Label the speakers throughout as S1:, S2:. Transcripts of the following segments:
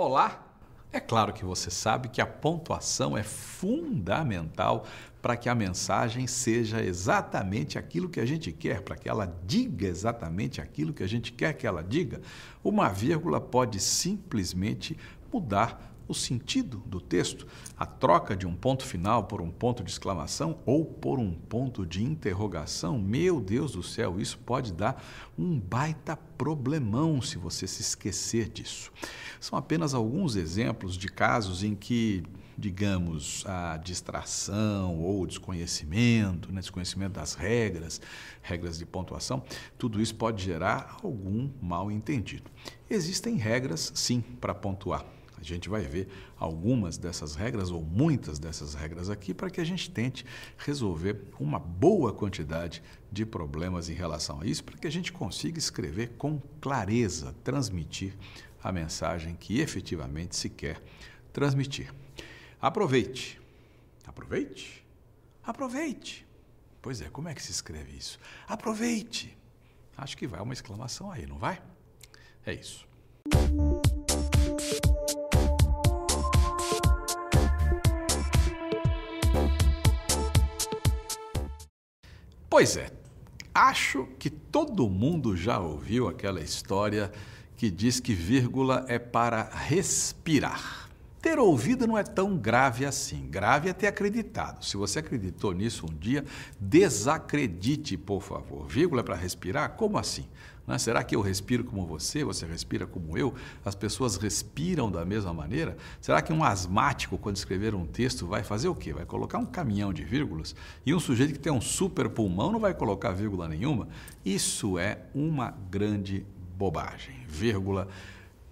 S1: Olá! É claro que você sabe que a pontuação é fundamental para que a mensagem seja exatamente aquilo que a gente quer, para que ela diga exatamente aquilo que a gente quer que ela diga. Uma vírgula pode simplesmente mudar o sentido do texto. A troca de um ponto final por um ponto de exclamação ou por um ponto de interrogação, meu Deus do céu, isso pode dar um baita problemão se você se esquecer disso. São apenas alguns exemplos de casos em que, digamos, a distração ou desconhecimento, desconhecimento das regras de pontuação, tudo isso pode gerar algum mal-entendido. Existem regras, sim, para pontuar. A gente vai ver algumas dessas regras ou muitas dessas regras aqui para que a gente tente resolver uma boa quantidade de problemas em relação a isso, para que a gente consiga escrever com clareza, transmitir a mensagem que efetivamente se quer transmitir. Aproveite. Aproveite? Aproveite. Pois é, como é que se escreve isso? Aproveite. Acho que vai uma exclamação aí, não vai? É isso. Pois é, acho que todo mundo já ouviu aquela história que diz que vírgula é para respirar. Ter ouvido não é tão grave assim. Grave é ter acreditado. Se você acreditou nisso um dia, desacredite, por favor. Vírgula é para respirar? Como assim? Será que eu respiro como você respira como eu? As pessoas respiram da mesma maneira? Será que um asmático, quando escrever um texto, vai fazer o quê? Vai colocar um caminhão de vírgulas? E um sujeito que tem um super pulmão não vai colocar vírgula nenhuma? Isso é uma grande bobagem. Vírgula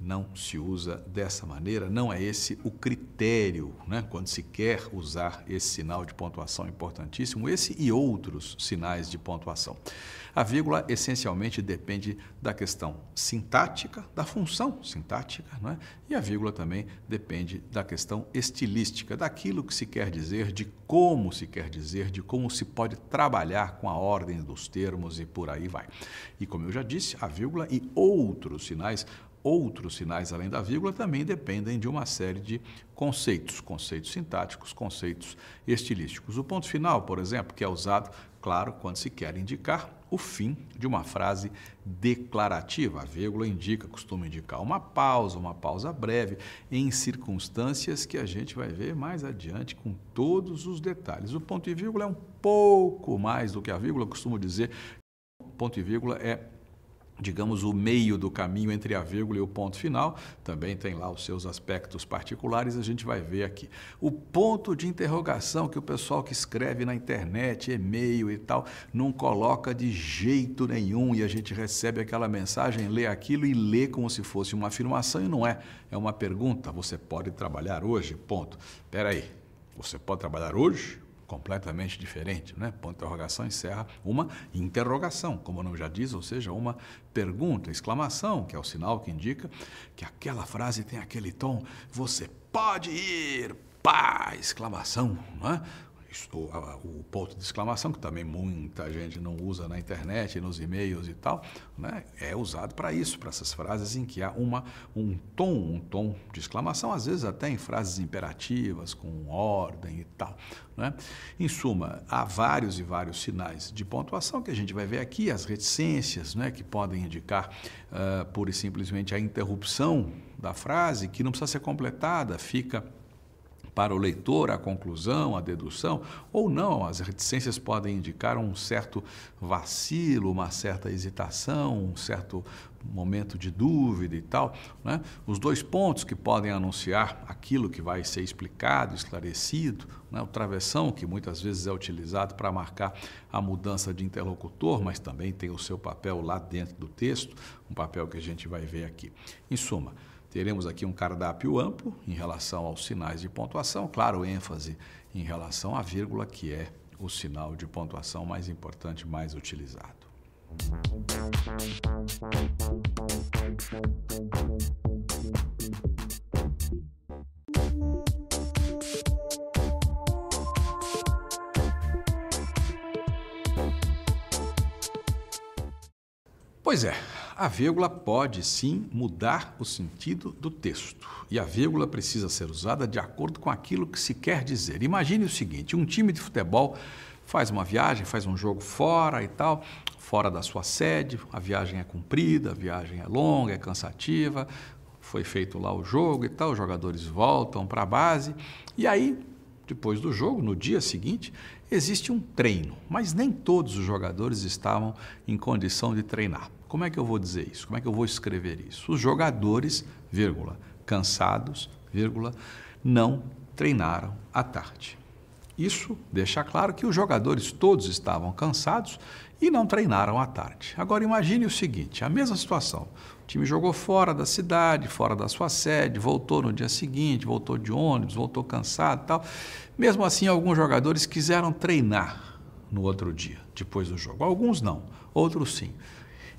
S1: não se usa dessa maneira, não é esse o critério, quando se quer usar esse sinal de pontuação importantíssimo, esse e outros sinais de pontuação. A vírgula essencialmente depende da questão sintática, da função sintática, e a vírgula também depende da questão estilística, daquilo que se quer dizer, de como se quer dizer, de como se pode trabalhar com a ordem dos termos e por aí vai. E como eu já disse, a vírgula e outros sinais além da vírgula também dependem de uma série de conceitos sintáticos, conceitos estilísticos. O ponto final, por exemplo, que é usado, claro, quando se quer indicar o fim de uma frase declarativa. A vírgula costuma indicar uma pausa breve, em circunstâncias que a gente vai ver mais adiante com todos os detalhes. O ponto e vírgula é um pouco mais do que a vírgula, eu costumo dizer. O ponto e vírgula é, digamos, o meio do caminho entre a vírgula e o ponto final, também tem lá os seus aspectos particulares, a gente vai ver aqui. O ponto de interrogação que o pessoal que escreve na internet, e-mail e tal, não coloca de jeito nenhum e a gente recebe aquela mensagem, lê aquilo e lê como se fosse uma afirmação e não é. É uma pergunta, você pode trabalhar hoje? Ponto. Espera aí, você pode trabalhar hoje? Completamente diferente, Ponto de interrogação encerra uma interrogação, como o nome já diz, ou seja, uma pergunta, exclamação, que é o sinal que indica que aquela frase tem aquele tom, você pode ir, pá, exclamação, O ponto de exclamação, que também muita gente não usa na internet, nos e-mails e tal, é usado para isso, para essas frases em que há um tom de exclamação, às vezes até em frases imperativas, com ordem e tal. Em suma, há vários e vários sinais de pontuação que a gente vai ver aqui, as reticências, que podem indicar pura e simplesmente a interrupção da frase, que não precisa ser completada, fica para o leitor a conclusão, a dedução, ou não, as reticências podem indicar um certo vacilo, uma certa hesitação, um certo momento de dúvida e tal. Os dois pontos que podem anunciar aquilo que vai ser explicado, esclarecido, o travessão, que muitas vezes é utilizado para marcar a mudança de interlocutor, mas também tem o seu papel lá dentro do texto, um papel que a gente vai ver aqui. Em suma, teremos aqui um cardápio amplo em relação aos sinais de pontuação, claro, ênfase em relação à vírgula, que é o sinal de pontuação mais importante, mais utilizado. Pois é, A vírgula pode sim mudar o sentido do texto e a vírgula precisa ser usada de acordo com aquilo que se quer dizer. Imagine o seguinte, um time de futebol faz uma viagem, faz um jogo fora e tal, fora da sua sede, a viagem é comprida, a viagem é longa, é cansativa, foi feito lá o jogo e tal, os jogadores voltam para a base e aí, depois do jogo, no dia seguinte, existe um treino, mas nem todos os jogadores estavam em condição de treinar. Como é que eu vou dizer isso? Como é que eu vou escrever isso? Os jogadores, vírgula, cansados, vírgula, não treinaram à tarde. Isso deixa claro que os jogadores todos estavam cansados e não treinaram à tarde. Agora imagine o seguinte, a mesma situação. O time jogou fora da cidade, fora da sua sede, voltou no dia seguinte, voltou de ônibus, voltou cansado e tal. Mesmo assim, alguns jogadores quiseram treinar no outro dia, depois do jogo. Alguns não, outros sim.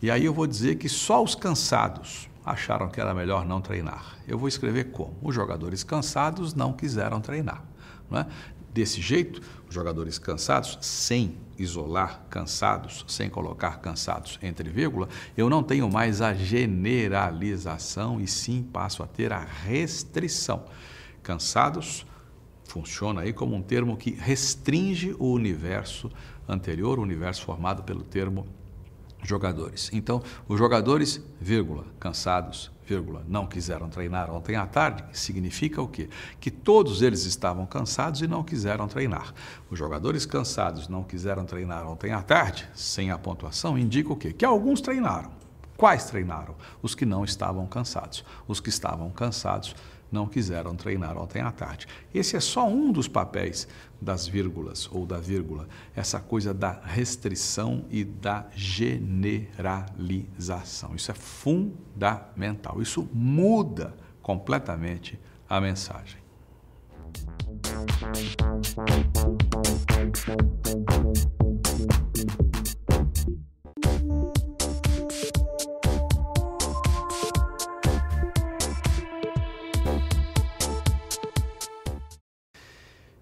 S1: E aí eu vou dizer que só os cansados acharam que era melhor não treinar. Eu vou escrever como? Os jogadores cansados não quiseram treinar. Não é? Desse jeito, os jogadores cansados, sem isolar cansados, sem colocar cansados entre vírgula, eu não tenho mais a generalização e sim passo a ter a restrição. Cansados funciona aí como um termo que restringe o universo anterior, o universo formado pelo termo jogadores. Então, os jogadores, vírgula, cansados, vírgula, não quiseram treinar ontem à tarde, significa o quê? Que todos eles estavam cansados e não quiseram treinar. Os jogadores cansados não quiseram treinar ontem à tarde, sem a pontuação, indica o quê? Que alguns treinaram. Quais treinaram? Os que não estavam cansados. Os que estavam cansados não quiseram treinar ontem à tarde. Esse é só um dos papéis das vírgulas ou da vírgula, essa coisa da restrição e da generalização. Isso é fundamental, isso muda completamente a mensagem.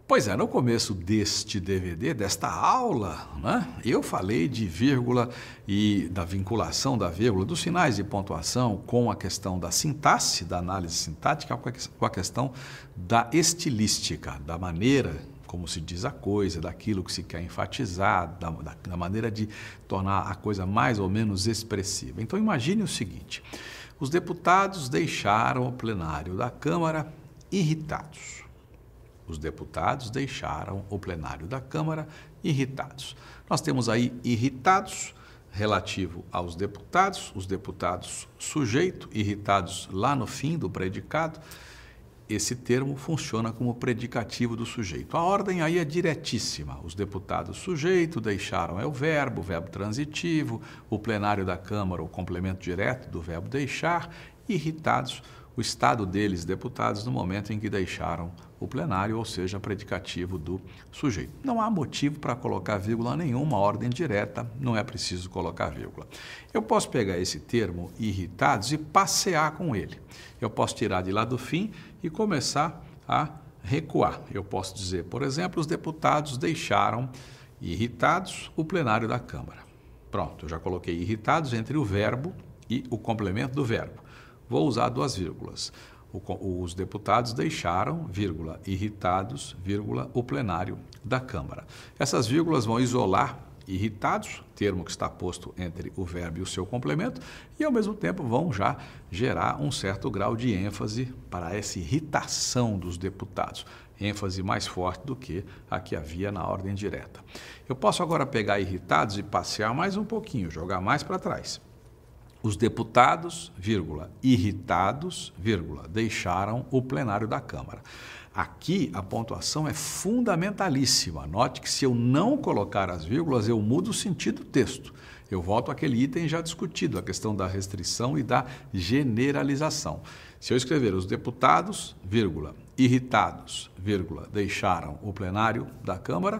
S1: Pois é, no começo deste DVD, desta aula, né, eu falei de vírgula e da vinculação da vírgula, dos sinais de pontuação com a questão da sintaxe, da análise sintática, com a questão da estilística, da maneira como se diz a coisa, daquilo que se quer enfatizar, da maneira de tornar a coisa mais ou menos expressiva. Então imagine o seguinte, os deputados deixaram o plenário da Câmara irritados. Os deputados deixaram o plenário da Câmara irritados. Nós temos aí irritados relativo aos deputados, os deputados sujeito, irritados lá no fim do predicado. Esse termo funciona como predicativo do sujeito. A ordem aí é diretíssima. Os deputados sujeito deixaram é o verbo transitivo, o plenário da Câmara, o complemento direto do verbo deixar, irritados, o estado deles, deputados, no momento em que deixaram o plenário, ou seja, predicativo do sujeito. Não há motivo para colocar vírgula nenhuma, ordem direta, não é preciso colocar vírgula. Eu posso pegar esse termo irritados e passear com ele. Eu posso tirar de lá do fim e começar a recuar. Eu posso dizer, por exemplo, os deputados deixaram irritados o plenário da Câmara. Pronto, eu já coloquei irritados entre o verbo e o complemento do verbo. Vou usar duas vírgulas. Os deputados deixaram, vírgula, irritados, vírgula, o plenário da Câmara. Essas vírgulas vão isolar irritados, termo que está posto entre o verbo e o seu complemento, e ao mesmo tempo vão já gerar um certo grau de ênfase para essa irritação dos deputados. ênfase mais forte do que a que havia na ordem direta. Eu posso agora pegar irritados e passear mais um pouquinho, jogar mais para trás. Os deputados, vírgula, irritados, vírgula, deixaram o plenário da Câmara. Aqui a pontuação é fundamentalíssima. Note que se eu não colocar as vírgulas, eu mudo o sentido do texto. Eu volto àquele item já discutido, a questão da restrição e da generalização. Se eu escrever os deputados, vírgula, irritados, vírgula, deixaram o plenário da Câmara,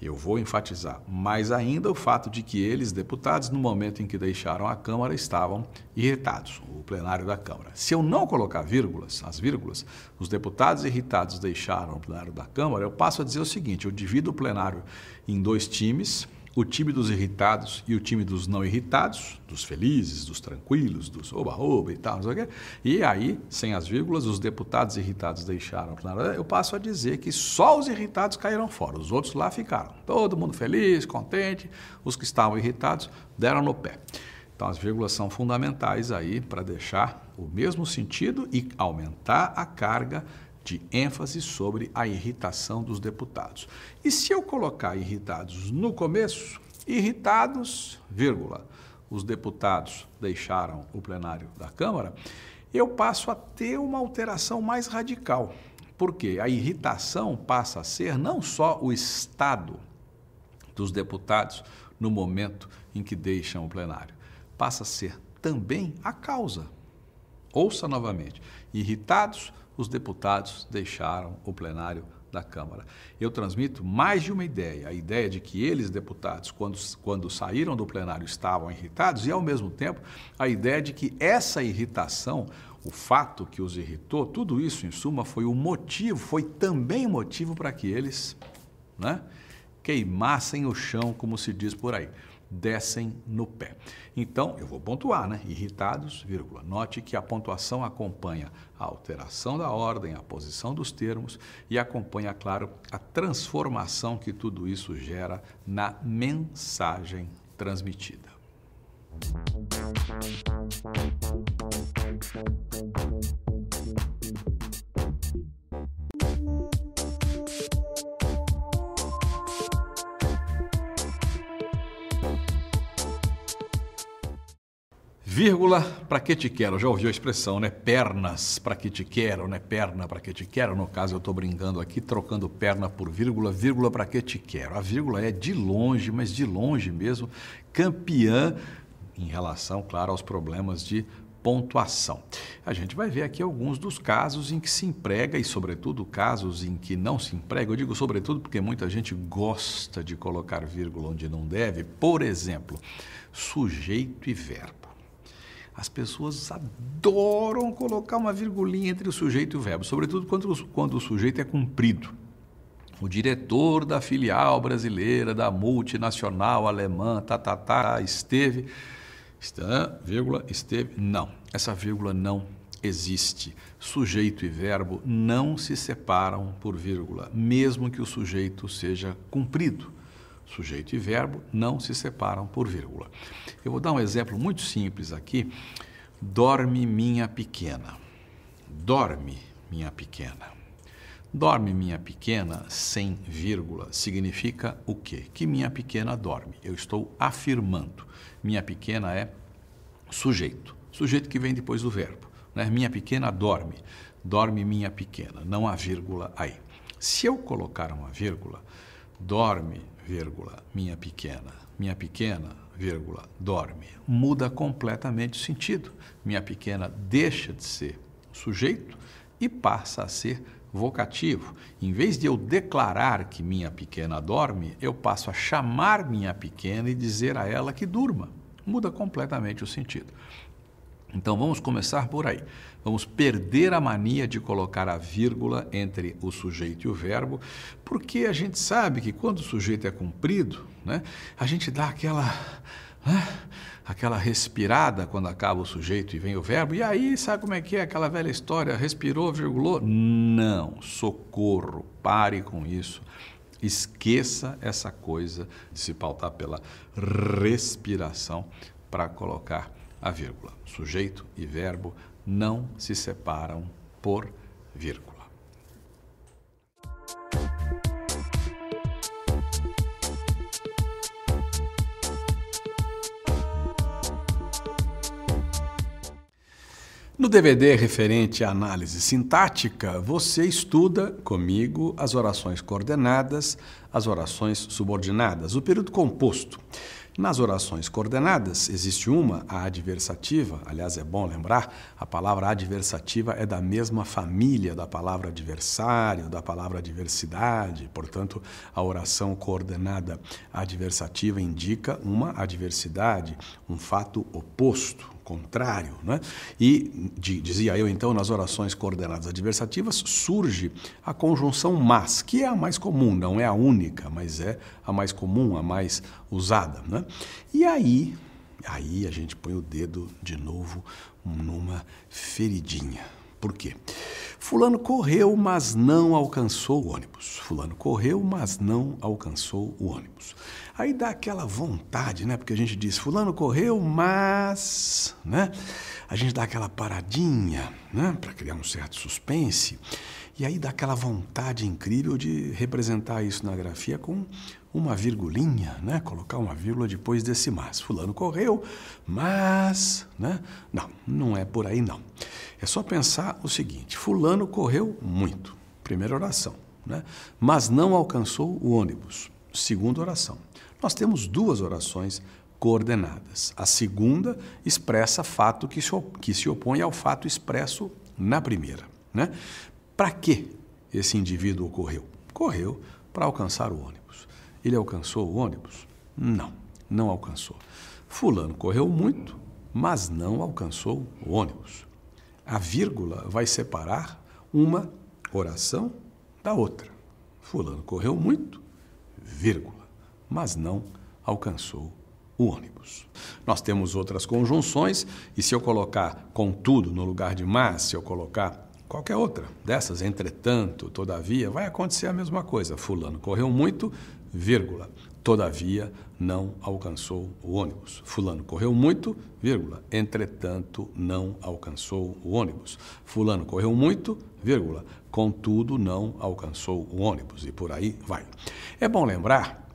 S1: eu vou enfatizar mais ainda o fato de que eles, deputados, no momento em que deixaram a Câmara, estavam irritados, o plenário da Câmara. Se eu não colocar vírgulas, as vírgulas, os deputados irritados deixaram o plenário da Câmara, eu passo a dizer o seguinte, eu divido o plenário em dois times, o time dos irritados e o time dos não irritados, dos felizes, dos tranquilos, dos oba-oba e tal, não sei o quê. E aí, sem as vírgulas, os deputados irritados deixaram. Eu passo a dizer que só os irritados caíram fora, os outros lá ficaram. Todo mundo feliz, contente, os que estavam irritados deram no pé. Então, as vírgulas são fundamentais aí para deixar o mesmo sentido e aumentar a carga de ênfase sobre a irritação dos deputados. E se eu colocar irritados no começo, irritados, vírgula, os deputados deixaram o plenário da Câmara, eu passo a ter uma alteração mais radical, porque a irritação passa a ser não só o estado dos deputados no momento em que deixam o plenário, passa a ser também a causa. Ouça novamente, irritados, os deputados deixaram o plenário da Câmara. Eu transmito mais de uma ideia, a ideia de que eles, deputados, quando saíram do plenário, estavam irritados, e, ao mesmo tempo, a ideia de que essa irritação, o fato que os irritou, tudo isso, em suma, foi o motivo, foi também motivo para que eles, né, queimassem o chão, como se diz por aí, descem no pé. Então, eu vou pontuar, né? Irritados, vírgula. Note que a pontuação acompanha a alteração da ordem, a posição dos termos e acompanha, claro, a transformação que tudo isso gera na mensagem transmitida. Vírgula, para que te quero? Já ouviu a expressão, né? Pernas, para que te quero, né? Perna, para que te quero. No caso, eu estou brincando aqui, trocando perna por vírgula, vírgula, para que te quero. A vírgula é de longe, mas de longe mesmo, campeã em relação, claro, aos problemas de pontuação. A gente vai ver aqui alguns dos casos em que se emprega e, sobretudo, casos em que não se emprega. Eu digo sobretudo porque muita gente gosta de colocar vírgula onde não deve. Por exemplo, sujeito e verbo. As pessoas adoram colocar uma virgulinha entre o sujeito e o verbo, sobretudo quando o sujeito é comprido. O diretor da filial brasileira, da multinacional alemã, esteve, vírgula, esteve, não. Essa vírgula não existe. Sujeito e verbo não se separam por vírgula, mesmo que o sujeito seja comprido. Sujeito e verbo não se separam por vírgula. Eu vou dar um exemplo muito simples aqui. Dorme minha pequena. Dorme minha pequena. Dorme minha pequena sem vírgula significa o quê? Que minha pequena dorme. Eu estou afirmando. Minha pequena é sujeito. Sujeito que vem depois do verbo, né? Minha pequena dorme. Dorme minha pequena. Não há vírgula aí. Se eu colocar uma vírgula, dorme, vírgula, minha pequena, vírgula, dorme. Muda completamente o sentido. Minha pequena deixa de ser sujeito e passa a ser vocativo. Em vez de eu declarar que minha pequena dorme, eu passo a chamar minha pequena e dizer a ela que durma. Muda completamente o sentido. Então, vamos começar por aí. Vamos perder a mania de colocar a vírgula entre o sujeito e o verbo, porque a gente sabe que quando o sujeito é comprido, né, a gente dá aquela respirada quando acaba o sujeito e vem o verbo, e aí sabe como é que é aquela velha história, respirou, virgulou? Não, socorro, pare com isso. Esqueça essa coisa de se pautar pela respiração para colocar a vírgula. Sujeito e verbo não se separam por vírgula. No DVD referente à análise sintática, você estuda comigo as orações coordenadas, as orações subordinadas, o período composto. Nas orações coordenadas, existe uma, a adversativa. Aliás, é bom lembrar, a palavra adversativa é da mesma família da palavra adversário, da palavra adversidade. Portanto, a oração coordenada adversativa indica uma adversidade, um fato oposto. contrário, né? E, dizia eu então, nas orações coordenadas adversativas, surge a conjunção mas, que é a mais comum, não é a única, mas é a mais comum, a mais usada, né? E aí a gente põe o dedo de novo numa feridinha. Por quê? Fulano correu, mas não alcançou o ônibus. Fulano correu, mas não alcançou o ônibus. Aí dá aquela vontade, né? Porque a gente diz, fulano correu, mas... né? A gente dá aquela paradinha, né? Para criar um certo suspense. E aí dá aquela vontade incrível de representar isso na grafia com uma virgulinha, né? Colocar uma vírgula depois desse mas. Fulano correu, mas... né? Não é por aí não. É só pensar o seguinte, fulano correu muito, primeira oração, né? Mas não alcançou o ônibus, segunda oração. Nós temos duas orações coordenadas. A segunda expressa fato que se opõe ao fato expresso na primeira, né? Para que esse indivíduo correu? Correu para alcançar o ônibus. Ele alcançou o ônibus? Não alcançou. Fulano correu muito, mas não alcançou o ônibus. A vírgula vai separar uma oração da outra. Fulano correu muito, vírgula, mas não alcançou o ônibus. Nós temos outras conjunções, e se eu colocar contudo no lugar de mas, se eu colocar qualquer outra dessas, entretanto, todavia, vai acontecer a mesma coisa. Fulano correu muito, vírgula, todavia não alcançou o ônibus. Fulano correu muito, vírgula, entretanto não alcançou o ônibus. Fulano correu muito, vírgula, contudo não alcançou o ônibus. E por aí vai. É bom lembrar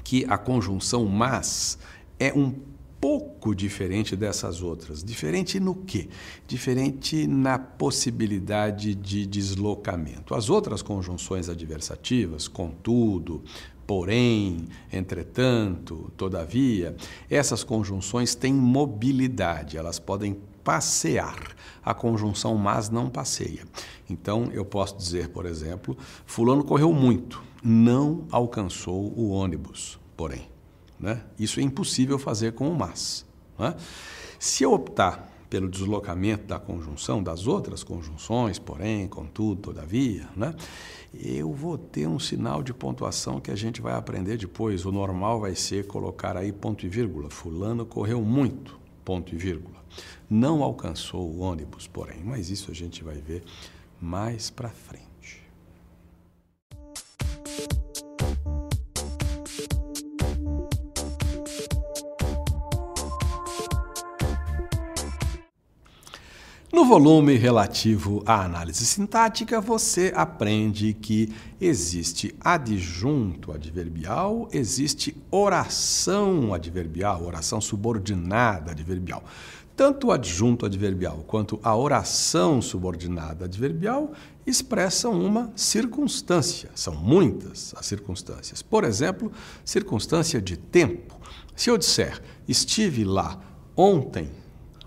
S1: que a conjunção mas é um pouco diferente dessas outras. Diferente no quê? Diferente na possibilidade de deslocamento. As outras conjunções adversativas, contudo, porém, entretanto, todavia, essas conjunções têm mobilidade, elas podem passear. A conjunção mas não passeia. Então, eu posso dizer, por exemplo, fulano correu muito, não alcançou o ônibus, porém. Né? Isso é impossível fazer com o mas. Né? Se eu optar pelo deslocamento da conjunção, das outras conjunções, porém, contudo, todavia, né? Eu vou ter um sinal de pontuação que a gente vai aprender depois. O normal vai ser colocar aí ponto e vírgula. Fulano correu muito, ponto e vírgula. Não alcançou o ônibus, porém. Mas isso a gente vai ver mais para frente. No volume relativo à análise sintática, você aprende que existe adjunto adverbial, existe oração adverbial, oração subordinada adverbial. Tanto o adjunto adverbial quanto a oração subordinada adverbial expressam uma circunstância. São muitas as circunstâncias. Por exemplo, circunstância de tempo. Se eu disser, estive lá ontem,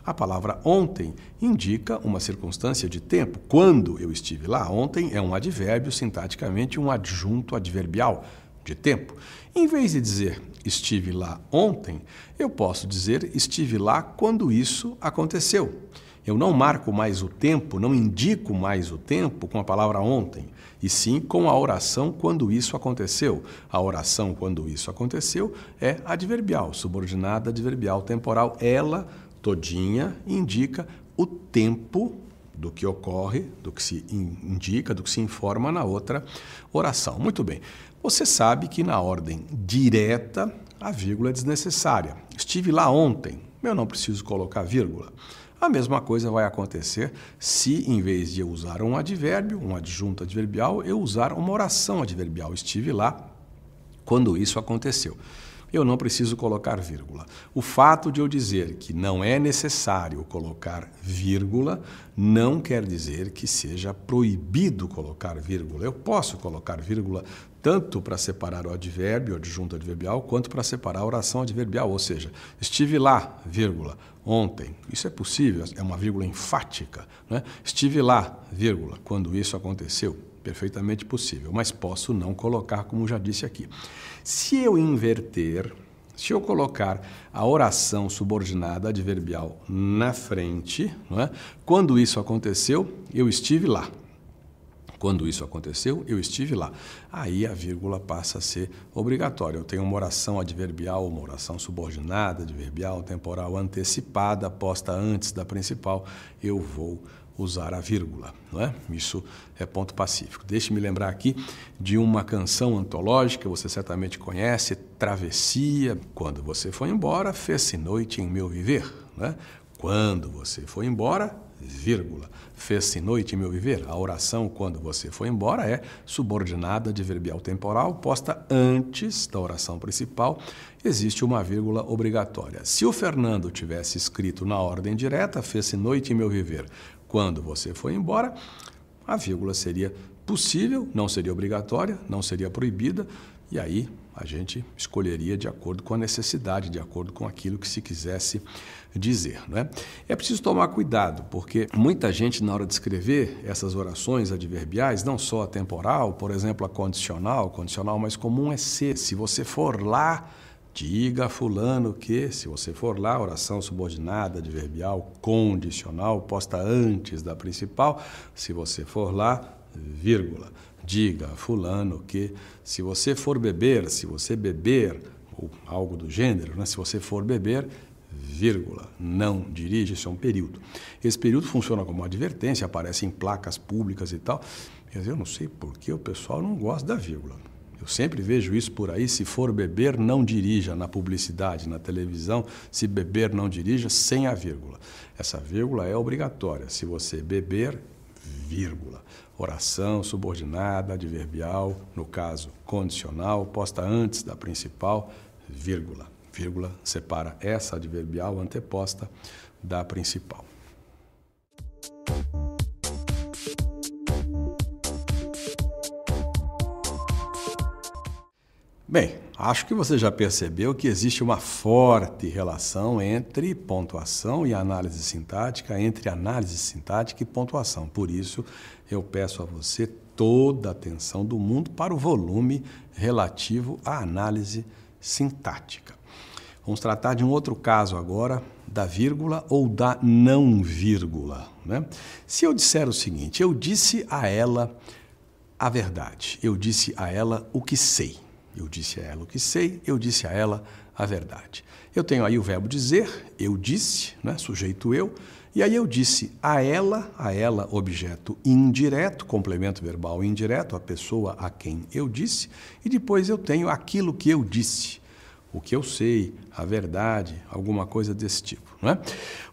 S1: a palavra ontem indica uma circunstância de tempo. Quando eu estive lá, ontem é um advérbio, sintaticamente um adjunto adverbial de tempo. Em vez de dizer estive lá ontem, eu posso dizer estive lá quando isso aconteceu. Eu não marco mais o tempo, não indico mais o tempo com a palavra ontem, e sim com a oração quando isso aconteceu. A oração quando isso aconteceu é adverbial, subordinada adverbial temporal. Ela todinha indica o tempo do que ocorre, do que se indica, do que se informa na outra oração. Muito bem. Você sabe que na ordem direta a vírgula é desnecessária. Estive lá ontem, eu não preciso colocar vírgula. A mesma coisa vai acontecer se, em vez de eu usar um advérbio, um adjunto adverbial, eu usar uma oração adverbial. Estive lá quando isso aconteceu. Eu não preciso colocar vírgula. O fato de eu dizer que não é necessário colocar vírgula não quer dizer que seja proibido colocar vírgula. Eu posso colocar vírgula tanto para separar o advérbio, o adjunto adverbial, quanto para separar a oração adverbial. Ou seja, estive lá, vírgula, ontem. Isso é possível, é uma vírgula enfática, né? Estive lá, vírgula, quando isso aconteceu. Perfeitamente possível, mas posso não colocar, como já disse aqui. Se eu inverter Se eu colocar a oração subordinada adverbial na frente, não é? Quando isso aconteceu, eu estive lá. Quando isso aconteceu, eu estive lá. Aí a vírgula passa a ser obrigatória. Eu tenho uma oração adverbial, uma oração subordinada, adverbial, temporal antecipada, posta antes da principal, eu vou usar a vírgula, não é? Isso é ponto pacífico. Deixe-me lembrar aqui de uma canção antológica, você certamente conhece, Travessia. Quando você foi embora, fez-se noite em meu viver, não é? Quando você foi embora, vírgula, fez-se noite em meu viver. A oração quando você foi embora é subordinada adverbial temporal, posta antes da oração principal, existe uma vírgula obrigatória. Se o Fernando tivesse escrito na ordem direta, fez-se noite em meu viver, quando você foi embora, a vírgula seria possível, não seria obrigatória, não seria proibida, e aí a gente escolheria de acordo com a necessidade, de acordo com aquilo que se quisesse dizer, não é? É preciso tomar cuidado, porque muita gente, na hora de escrever essas orações adverbiais, não só a temporal, por exemplo, a condicional mais comum é ser. Se você for lá, diga a fulano que, se você for lá, oração subordinada, adverbial, condicional, posta antes da principal, se você for lá, vírgula, diga a fulano que, se você for beber, se você beber, ou algo do gênero, né? Se você for beber, vírgula, não dirige, isso é um período. Esse período funciona como uma advertência, aparece em placas públicas e tal. Quer dizer, eu não sei por que o pessoal não gosta da vírgula. Eu sempre vejo isso por aí, se for beber, não dirija, na publicidade, na televisão, se beber, não dirija, sem a vírgula. Essa vírgula é obrigatória, se você beber, vírgula. Oração subordinada, adverbial, no caso, condicional, posta antes da principal, vírgula. Vírgula separa essa adverbial anteposta da principal. Bem, acho que você já percebeu que existe uma forte relação entre pontuação e análise sintática, entre análise sintática e pontuação. Por isso, eu peço a você toda a atenção do mundo para o volume relativo à análise sintática. Vamos tratar de um outro caso agora, da vírgula ou da não vírgula, né? Se eu disser o seguinte, eu disse a ela a verdade, eu disse a ela o que sei. Eu disse a ela o que sei, eu disse a ela a verdade. Eu tenho aí o verbo dizer, eu disse, né, sujeito eu, e aí eu disse a ela, objeto indireto, complemento verbal indireto, a pessoa a quem eu disse, e depois eu tenho aquilo que eu disse, o que eu sei, a verdade, alguma coisa desse tipo, não é?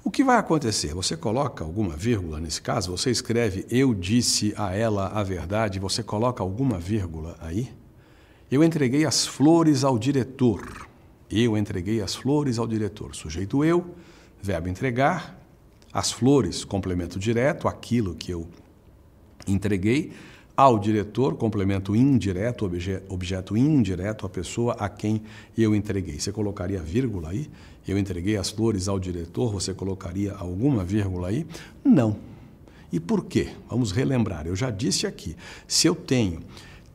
S1: O que vai acontecer? Você coloca alguma vírgula nesse caso, você escreve eu disse a ela a verdade, você coloca alguma vírgula aí? Eu entreguei as flores ao diretor. Eu entreguei as flores ao diretor. Sujeito eu, verbo entregar, as flores, complemento direto, aquilo que eu entreguei, ao diretor, complemento indireto, objeto indireto, a pessoa a quem eu entreguei. Você colocaria vírgula aí? Eu entreguei as flores ao diretor, você colocaria alguma vírgula aí? Não. E por quê? Vamos relembrar. Eu já disse aqui, se eu tenho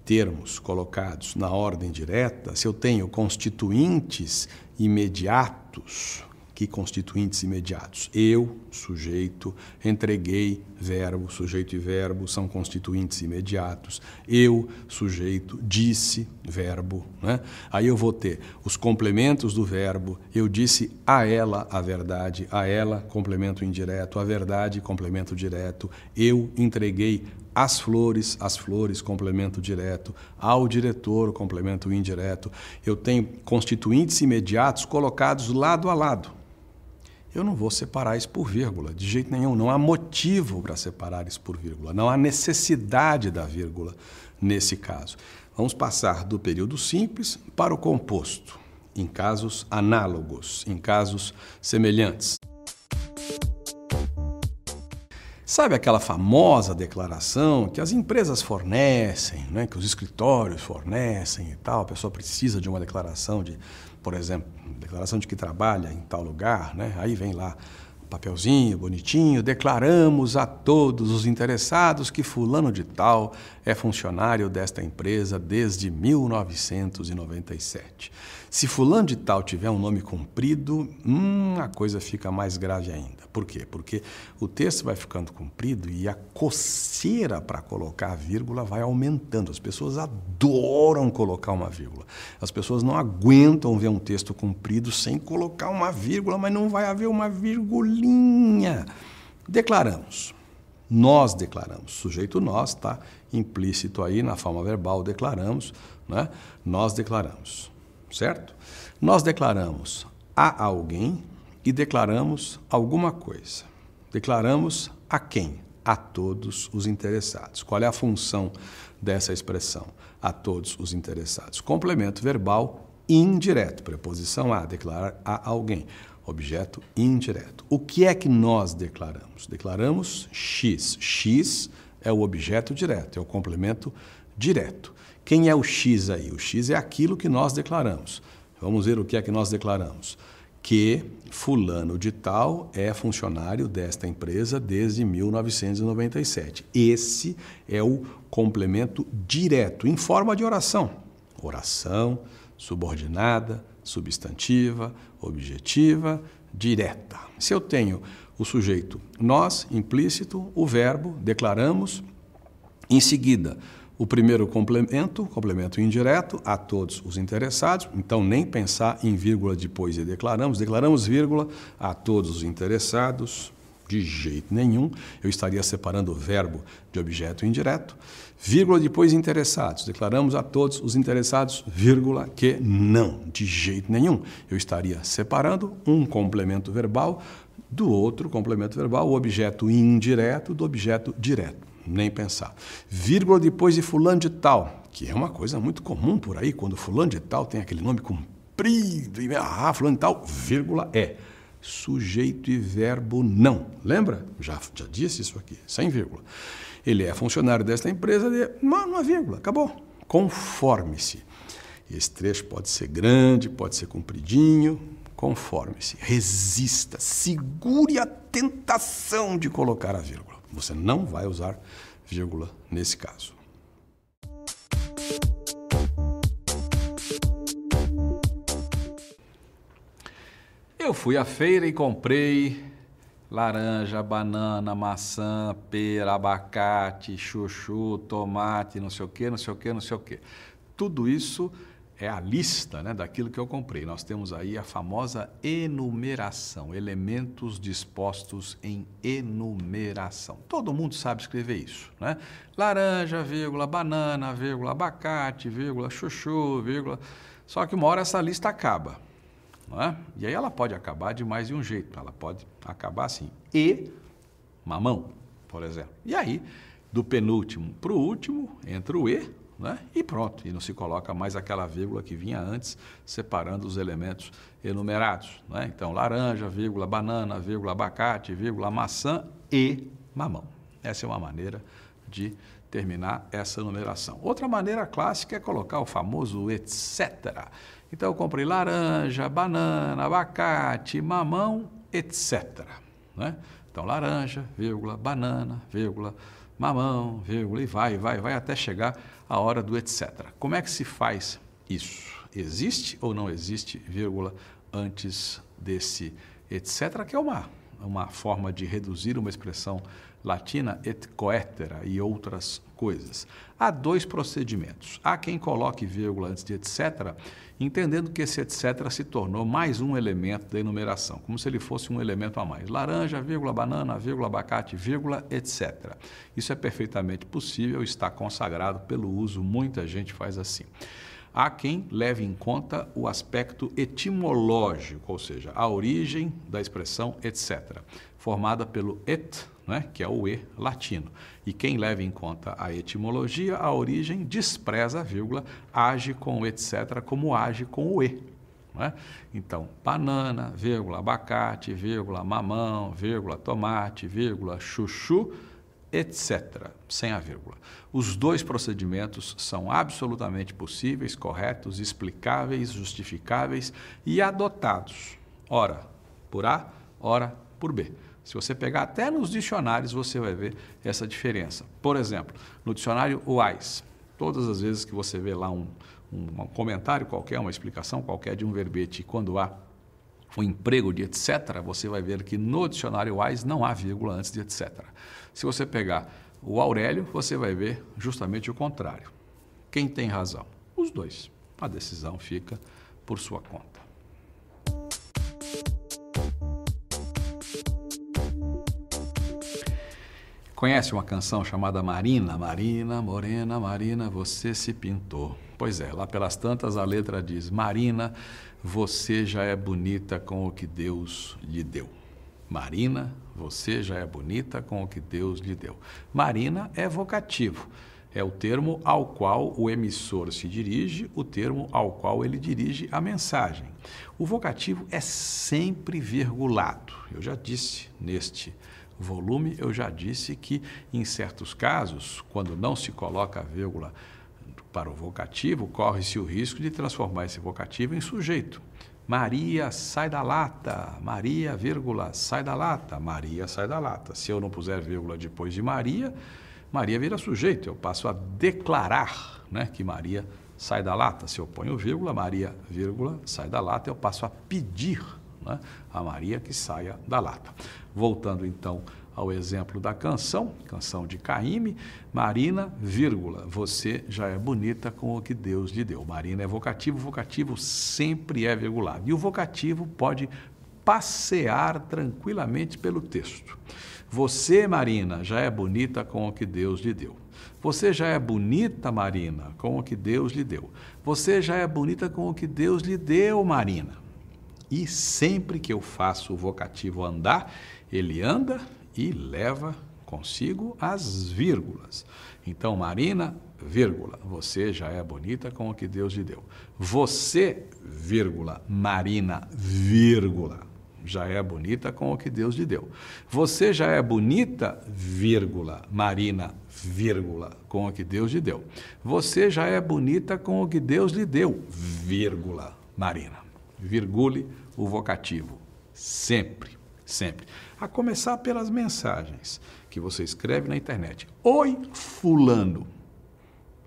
S1: termos colocados na ordem direta, se eu tenho constituintes imediatos, que constituintes imediatos? Eu, sujeito, entreguei, verbo, sujeito e verbo são constituintes imediatos. Eu, sujeito, disse, verbo, né? Aí eu vou ter os complementos do verbo, eu disse a ela a verdade, a ela, complemento indireto, a verdade, complemento direto, eu entreguei as flores, complemento direto, ao diretor, complemento indireto. Eu tenho constituintes imediatos colocados lado a lado. Eu não vou separar isso por vírgula, de jeito nenhum. Não há motivo para separar isso por vírgula. Não há necessidade da vírgula nesse caso. Vamos passar do período simples para o composto, em casos análogos, em casos semelhantes. Sabe aquela famosa declaração que as empresas fornecem, né, que os escritórios fornecem e tal, a pessoa precisa de uma declaração de, por exemplo, declaração de que trabalha em tal lugar, né, aí vem lá papelzinho bonitinho, declaramos a todos os interessados que fulano de tal é funcionário desta empresa desde 1997. Se fulano de tal tiver um nome comprido, a coisa fica mais grave ainda. Por quê? Porque o texto vai ficando comprido e a coceira para colocar a vírgula vai aumentando. As pessoas adoram colocar uma vírgula. As pessoas não aguentam ver um texto comprido sem colocar uma vírgula, mas não vai haver uma virgulinha. Declaramos. Nós declaramos. Sujeito nós está implícito aí na forma verbal, declaramos, né? Nós declaramos. Certo? Nós declaramos a alguém e declaramos alguma coisa. Declaramos a quem? A todos os interessados. Qual é a função dessa expressão? A todos os interessados. Complemento verbal indireto. Preposição a, declarar a alguém. Objeto indireto. O que é que nós declaramos? Declaramos X. X é o objeto direto, é o complemento direto. Quem é o X aí? O X é aquilo que nós declaramos. Vamos ver o que é que nós declaramos. Que fulano de tal é funcionário desta empresa desde 1997. Esse é o complemento direto, em forma de oração. Oração, subordinada, substantiva, objetiva, direta. Se eu tenho o sujeito nós, implícito, o verbo, declaramos, em seguida, o primeiro complemento indireto, a todos os interessados, então nem pensar em vírgula depois de declaramos, vírgula, a todos os interessados, de jeito nenhum, eu estaria separando o verbo de objeto indireto, vírgula depois interessados, declaramos a todos os interessados, vírgula, que não, de jeito nenhum, eu estaria separando um complemento verbal do outro complemento verbal, o objeto indireto do objeto direto. Nem pensar. Vírgula depois de fulano de tal, que é uma coisa muito comum por aí, quando fulano de tal tem aquele nome comprido, e fulano de tal, vírgula é. Sujeito e verbo não. Lembra? Já disse isso aqui, sem vírgula. Ele é funcionário desta empresa, uma vírgula, acabou. Conforme-se. Esse trecho pode ser grande, pode ser compridinho, conforme-se. Resista, segure a tentação de colocar a vírgula. Você não vai usar vírgula nesse caso. Eu fui à feira e comprei laranja, banana, maçã, pera, abacate, chuchu, tomate, não sei o quê, não sei o quê, não sei o quê. Tudo isso é a lista, né, daquilo que eu comprei. Nós temos aí a famosa enumeração, elementos dispostos em enumeração. Todo mundo sabe escrever isso, né? Laranja, vírgula, banana, vírgula, abacate, vírgula, chuchu, vírgula. Só que uma hora essa lista acaba, não é? E aí ela pode acabar de mais de um jeito. Ela pode acabar assim, e mamão, por exemplo. E aí, do penúltimo para o último, entra o e, né? E pronto, e não se coloca mais aquela vírgula que vinha antes, separando os elementos enumerados, né? Então, laranja, vírgula, banana, vírgula, abacate, vírgula, maçã e mamão. Essa é uma maneira de terminar essa numeração. Outra maneira clássica é colocar o famoso etc. Então, eu comprei laranja, banana, abacate, mamão, etc. Né? Então, laranja, vírgula, banana, vírgula, mamão, vírgula, e vai até chegar a hora do etc. Como é que se faz isso? Existe ou não existe vírgula antes desse etc., que é uma forma de reduzir uma expressão latina et coetera e outras coisas. Há dois procedimentos. Há quem coloque vírgula antes de etc., entendendo que esse etc. se tornou mais um elemento da enumeração, como se ele fosse um elemento a mais. Laranja, vírgula, banana, vírgula, abacate, vírgula, etc. Isso é perfeitamente possível, está consagrado pelo uso, muita gente faz assim. Há quem leve em conta o aspecto etimológico, ou seja, a origem da expressão etc., formada pelo et, né, que é o e latino. E quem leva em conta a etimologia, a origem, despreza a vírgula, age com o etc. como age com o e. Né? Então, banana, vírgula, abacate, vírgula, mamão, vírgula, tomate, vírgula, chuchu, etc., sem a vírgula. Os dois procedimentos são absolutamente possíveis, corretos, explicáveis, justificáveis e adotados, ora por A, ora por B. Se você pegar até nos dicionários, você vai ver essa diferença. Por exemplo, no dicionário Wise, todas as vezes que você vê lá um comentário qualquer, uma explicação qualquer de um verbete, quando há o emprego de etc., você vai ver que no dicionário Wise não há vírgula antes de etc. Se você pegar o Aurélio, você vai ver justamente o contrário. Quem tem razão? Os dois. A decisão fica por sua conta. Conhece uma canção chamada Marina? Marina, morena, Marina, você se pintou. Pois é, lá pelas tantas a letra diz: Marina, você já é bonita com o que Deus lhe deu. Marina, você já é bonita com o que Deus lhe deu. Marina é vocativo. É o termo ao qual o emissor se dirige, o termo ao qual ele dirige a mensagem. O vocativo é sempre virgulado. Eu já disse neste volume, eu já disse que em certos casos, quando não se coloca a vírgula para o vocativo, corre-se o risco de transformar esse vocativo em sujeito. Maria sai da lata, Maria, vírgula, sai da lata, Maria sai da lata. Se eu não puser vírgula depois de Maria, Maria vira sujeito, eu passo a declarar, né, que Maria sai da lata. Se eu ponho vírgula, Maria, vírgula, sai da lata, eu passo a pedir, né, a Maria que saia da lata. Voltando então ao exemplo da canção de Caymmi, Marina, vírgula, você já é bonita com o que Deus lhe deu. Marina é vocativo, vocativo sempre é virgulado. E o vocativo pode passear tranquilamente pelo texto. Você, Marina, já é bonita com o que Deus lhe deu. Você já é bonita, Marina, com o que Deus lhe deu. Você já é bonita com o que Deus lhe deu, Marina. E sempre que eu faço o vocativo andar, ele anda e leva consigo as vírgulas. Então, Marina, vírgula, você já é bonita com o que Deus lhe deu. Você, vírgula, Marina, vírgula, já é bonita com o que Deus lhe deu. Você já é bonita, vírgula, Marina, vírgula, com o que Deus lhe deu. Você já é bonita com o que Deus lhe deu, vírgula, Marina. Virgule o vocativo, sempre, sempre. A começar pelas mensagens que você escreve na internet. Oi, fulano.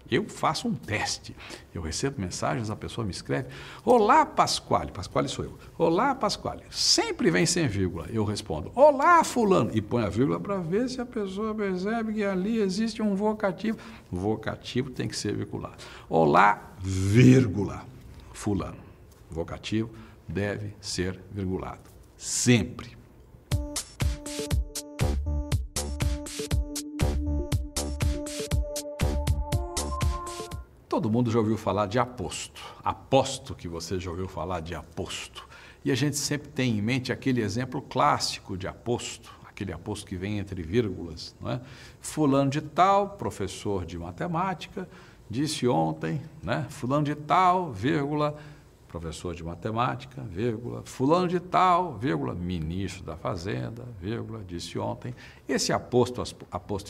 S1: Eu faço um teste. Eu recebo mensagens, a pessoa me escreve: olá, Pasquale. Pasquale sou eu. Olá, Pasquale. Sempre vem sem vírgula. Eu respondo: olá, fulano. E põe a vírgula para ver se a pessoa percebe que ali existe um vocativo. O vocativo tem que ser virgulado. Olá, vírgula, fulano. O vocativo deve ser virgulado. Sempre. Todo mundo já ouviu falar de aposto. Aposto que você já ouviu falar de aposto. E a gente sempre tem em mente aquele exemplo clássico de aposto, aquele aposto que vem entre vírgulas, não é? Fulano de tal, professor de matemática, disse ontem, né? Fulano de tal, vírgula, professor de matemática, vírgula, fulano de tal, vírgula, ministro da Fazenda, vírgula, disse ontem. Esse aposto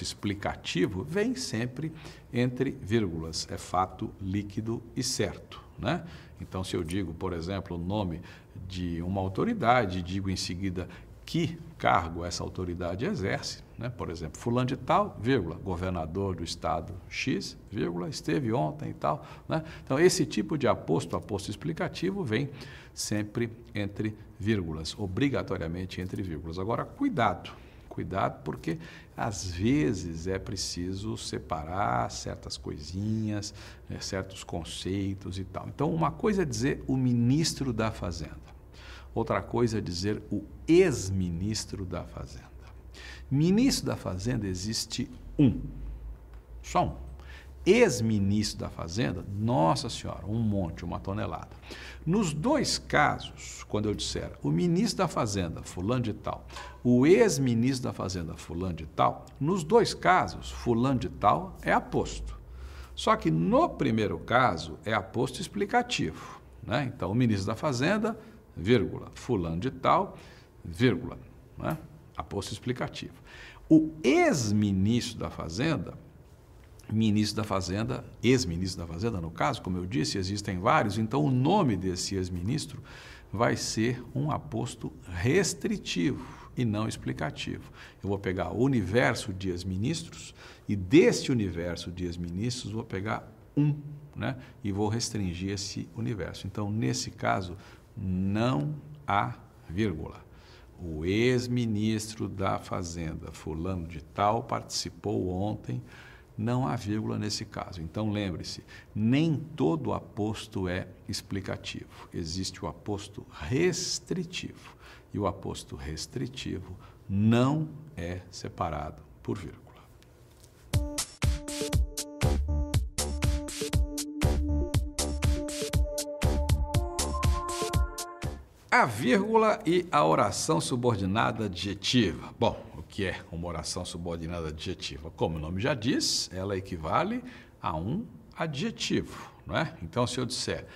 S1: explicativo vem sempre entre vírgulas, é fato líquido e certo, né? Então, se eu digo, por exemplo, o nome de uma autoridade, digo em seguida que cargo essa autoridade exerce, né? Por exemplo, fulano de tal, vírgula, governador do estado X, vírgula, esteve ontem e tal, né? Então, esse tipo de aposto explicativo vem sempre entre vírgulas, obrigatoriamente entre vírgulas. Agora, cuidado porque às vezes é preciso separar certas coisinhas, certos conceitos e tal. Então, uma coisa é dizer o ministro da Fazenda, outra coisa é dizer o ex-ministro da Fazenda. Ministro da Fazenda existe um, só um. Ex-ministro da Fazenda, nossa senhora, um monte, uma tonelada. Nos dois casos, quando eu disser o ministro da Fazenda, fulano de tal, o ex-ministro da Fazenda, fulano de tal, nos dois casos, fulano de tal é aposto. Só que no primeiro caso é aposto explicativo, né? Então, o ministro da Fazenda, vírgula, fulano de tal, vírgula, né? Aposto explicativo. O ex-ministro da Fazenda, ministro da Fazenda, ex-ministro da Fazenda, no caso, como eu disse, existem vários, então o nome desse ex-ministro vai ser um aposto restritivo. e não explicativo. Eu vou pegar o universo de ex-ministros e deste universo de ex-ministros vou pegar um, né? E vou restringir esse universo. Então, nesse caso, não há vírgula. O ex-ministro da Fazenda, fulano de tal, participou ontem, não há vírgula nesse caso. Então, lembre-se, nem todo aposto é explicativo. Existe o aposto restritivo. E o aposto restritivo não é separado por vírgula. A vírgula e a oração subordinada adjetiva. Bom, o que é uma oração subordinada adjetiva? Como o nome já diz, ela equivale a um adjetivo, não é? Então, se eu disser,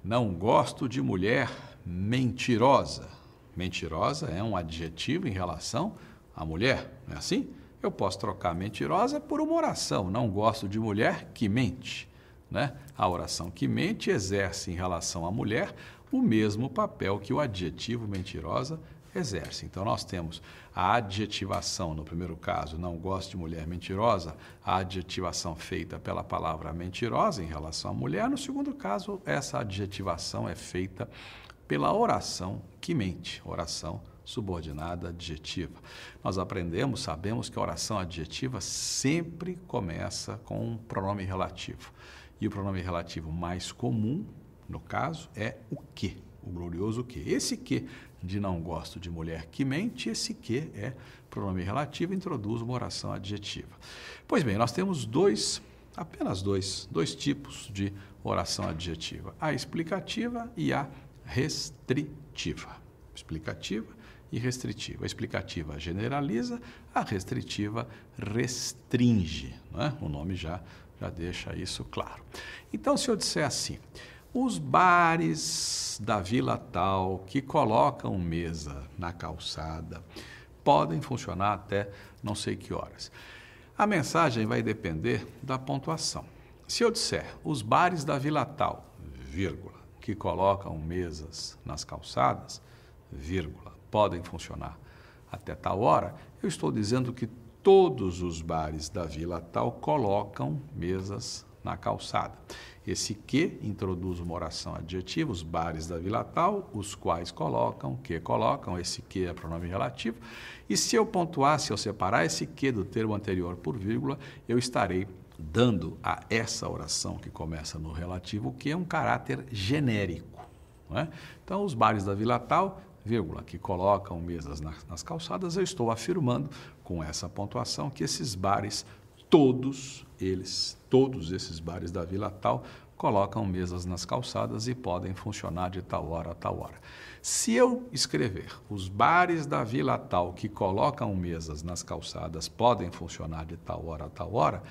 S1: não gosto de mulher mentirosa. Mentirosa é um adjetivo em relação à mulher, não é assim? Eu posso trocar mentirosa por uma oração, não gosto de mulher que mente, né? A oração que mente exerce em relação à mulher o mesmo papel que o adjetivo mentirosa exerce. Então, nós temos a adjetivação, no primeiro caso, não gosto de mulher mentirosa, a adjetivação feita pela palavra mentirosa em relação à mulher. No segundo caso, essa adjetivação é feita pela oração que mente, oração subordinada adjetiva. Nós aprendemos, sabemos que a oração adjetiva sempre começa com um pronome relativo. E o pronome relativo mais comum, no caso, é o que, o glorioso que. Esse que de não gosto de mulher que mente, esse que é pronome relativo, introduz uma oração adjetiva. Pois bem, nós temos apenas dois tipos de oração adjetiva, a explicativa e a restritiva. Explicativa e restritiva. A explicativa generaliza, a restritiva restringe, não é? O nome já deixa isso claro. Então, se eu disser assim, os bares da Vila Tal que colocam mesa na calçada podem funcionar até não sei que horas. A mensagem vai depender da pontuação. Se eu disser, os bares da Vila Tal, vírgula, que colocam mesas nas calçadas, vírgula, podem funcionar até tal hora, eu estou dizendo que todos os bares da Vila Tal colocam mesas na calçada. Esse que introduz uma oração adjetiva, os bares da Vila Tal, os quais colocam, esse que é pronome relativo. E se eu pontuar, se eu separar esse que do termo anterior por vírgula, eu estarei dando a essa oração que começa no relativo, que é um caráter genérico, não é? Então, os bares da Vila Tal, vírgula, que colocam mesas nas calçadas, eu estou afirmando com essa pontuação que esses bares, todos esses bares da Vila Tal colocam mesas nas calçadas e podem funcionar de tal hora a tal hora. Se eu escrever os bares da Vila Tal que colocam mesas nas calçadas podem funcionar de tal hora a tal hora,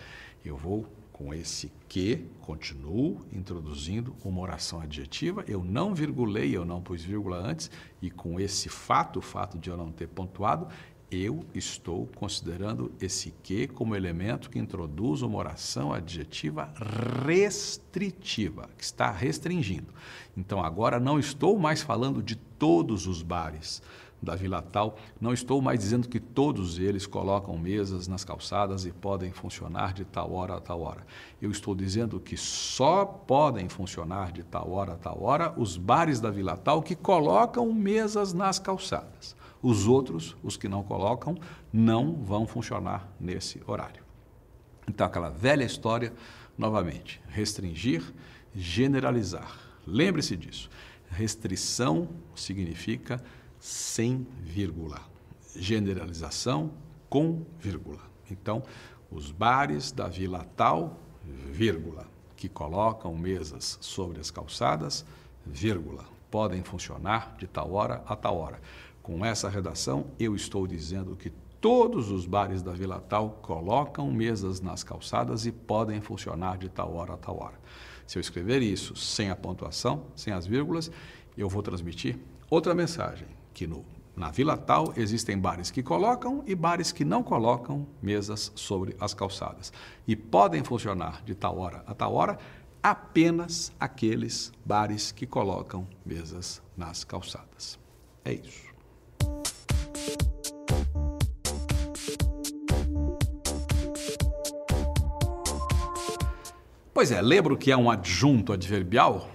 S1: eu vou com esse que, continuo introduzindo uma oração adjetiva, eu não virgulei, eu não pus vírgula antes, e com esse fato, o fato de eu não ter pontuado, eu estou considerando esse que como elemento que introduz uma oração adjetiva restritiva, que está restringindo. Então, agora não estou mais falando de todos os bares da Vila Tal, não estou mais dizendo que todos eles colocam mesas nas calçadas e podem funcionar de tal hora a tal hora. Eu estou dizendo que só podem funcionar de tal hora a tal hora os bares da Vila Tal que colocam mesas nas calçadas. Os outros, os que não colocam, não vão funcionar nesse horário. Então, aquela velha história, novamente, restringir, generalizar. Lembre-se disso. Restrição significa sem vírgula. Generalização com vírgula. Então, os bares da Vila Tal, vírgula, que colocam mesas sobre as calçadas, vírgula, podem funcionar de tal hora a tal hora. Com essa redação, eu estou dizendo que todos os bares da Vila Tal colocam mesas nas calçadas e podem funcionar de tal hora a tal hora. Se eu escrever isso sem a pontuação, sem as vírgulas, eu vou transmitir outra mensagem, que na Vila Tal existem bares que colocam e bares que não colocam mesas sobre as calçadas. E podem funcionar de tal hora a tal hora apenas aqueles bares que colocam mesas nas calçadas. É isso. Pois é, lembra o que é um adjunto adverbial?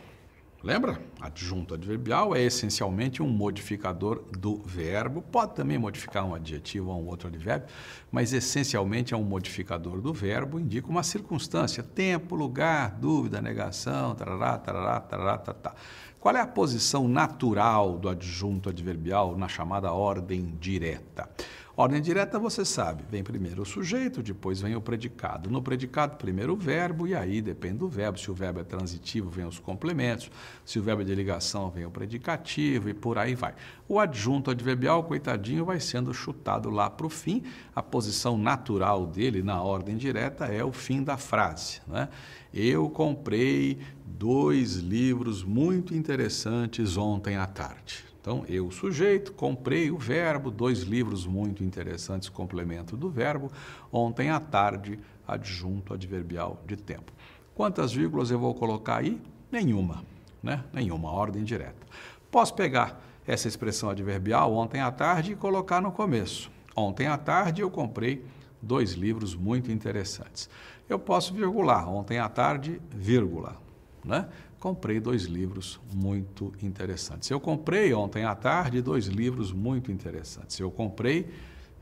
S1: Lembra? Adjunto adverbial é essencialmente um modificador do verbo, pode também modificar um adjetivo ou um outro advérbio, mas essencialmente é um modificador do verbo, indica uma circunstância, tempo, lugar, dúvida, negação, tarará, tarará, tarará, tarará. Qual é a posição natural do adjunto adverbial na chamada ordem direta? Ordem direta, você sabe, vem primeiro o sujeito, depois vem o predicado. No predicado, primeiro o verbo, e aí depende do verbo. Se o verbo é transitivo, vem os complementos. Se o verbo é de ligação, vem o predicativo e por aí vai. O adjunto adverbial, coitadinho, vai sendo chutado lá para o fim. A posição natural dele na ordem direta é o fim da frase, né? Eu comprei 2 livros muito interessantes ontem à tarde. Então, eu, sujeito, comprei o verbo, 2 livros muito interessantes, complemento do verbo, ontem à tarde, adjunto adverbial de tempo. Quantas vírgulas eu vou colocar aí? Nenhuma, né? Nenhuma, ordem direta. Posso pegar essa expressão adverbial, ontem à tarde, e colocar no começo. Ontem à tarde eu comprei 2 livros muito interessantes. Eu posso virgular, ontem à tarde, vírgula, né? Comprei 2 livros muito interessantes. Eu comprei ontem à tarde 2 livros muito interessantes. Eu comprei,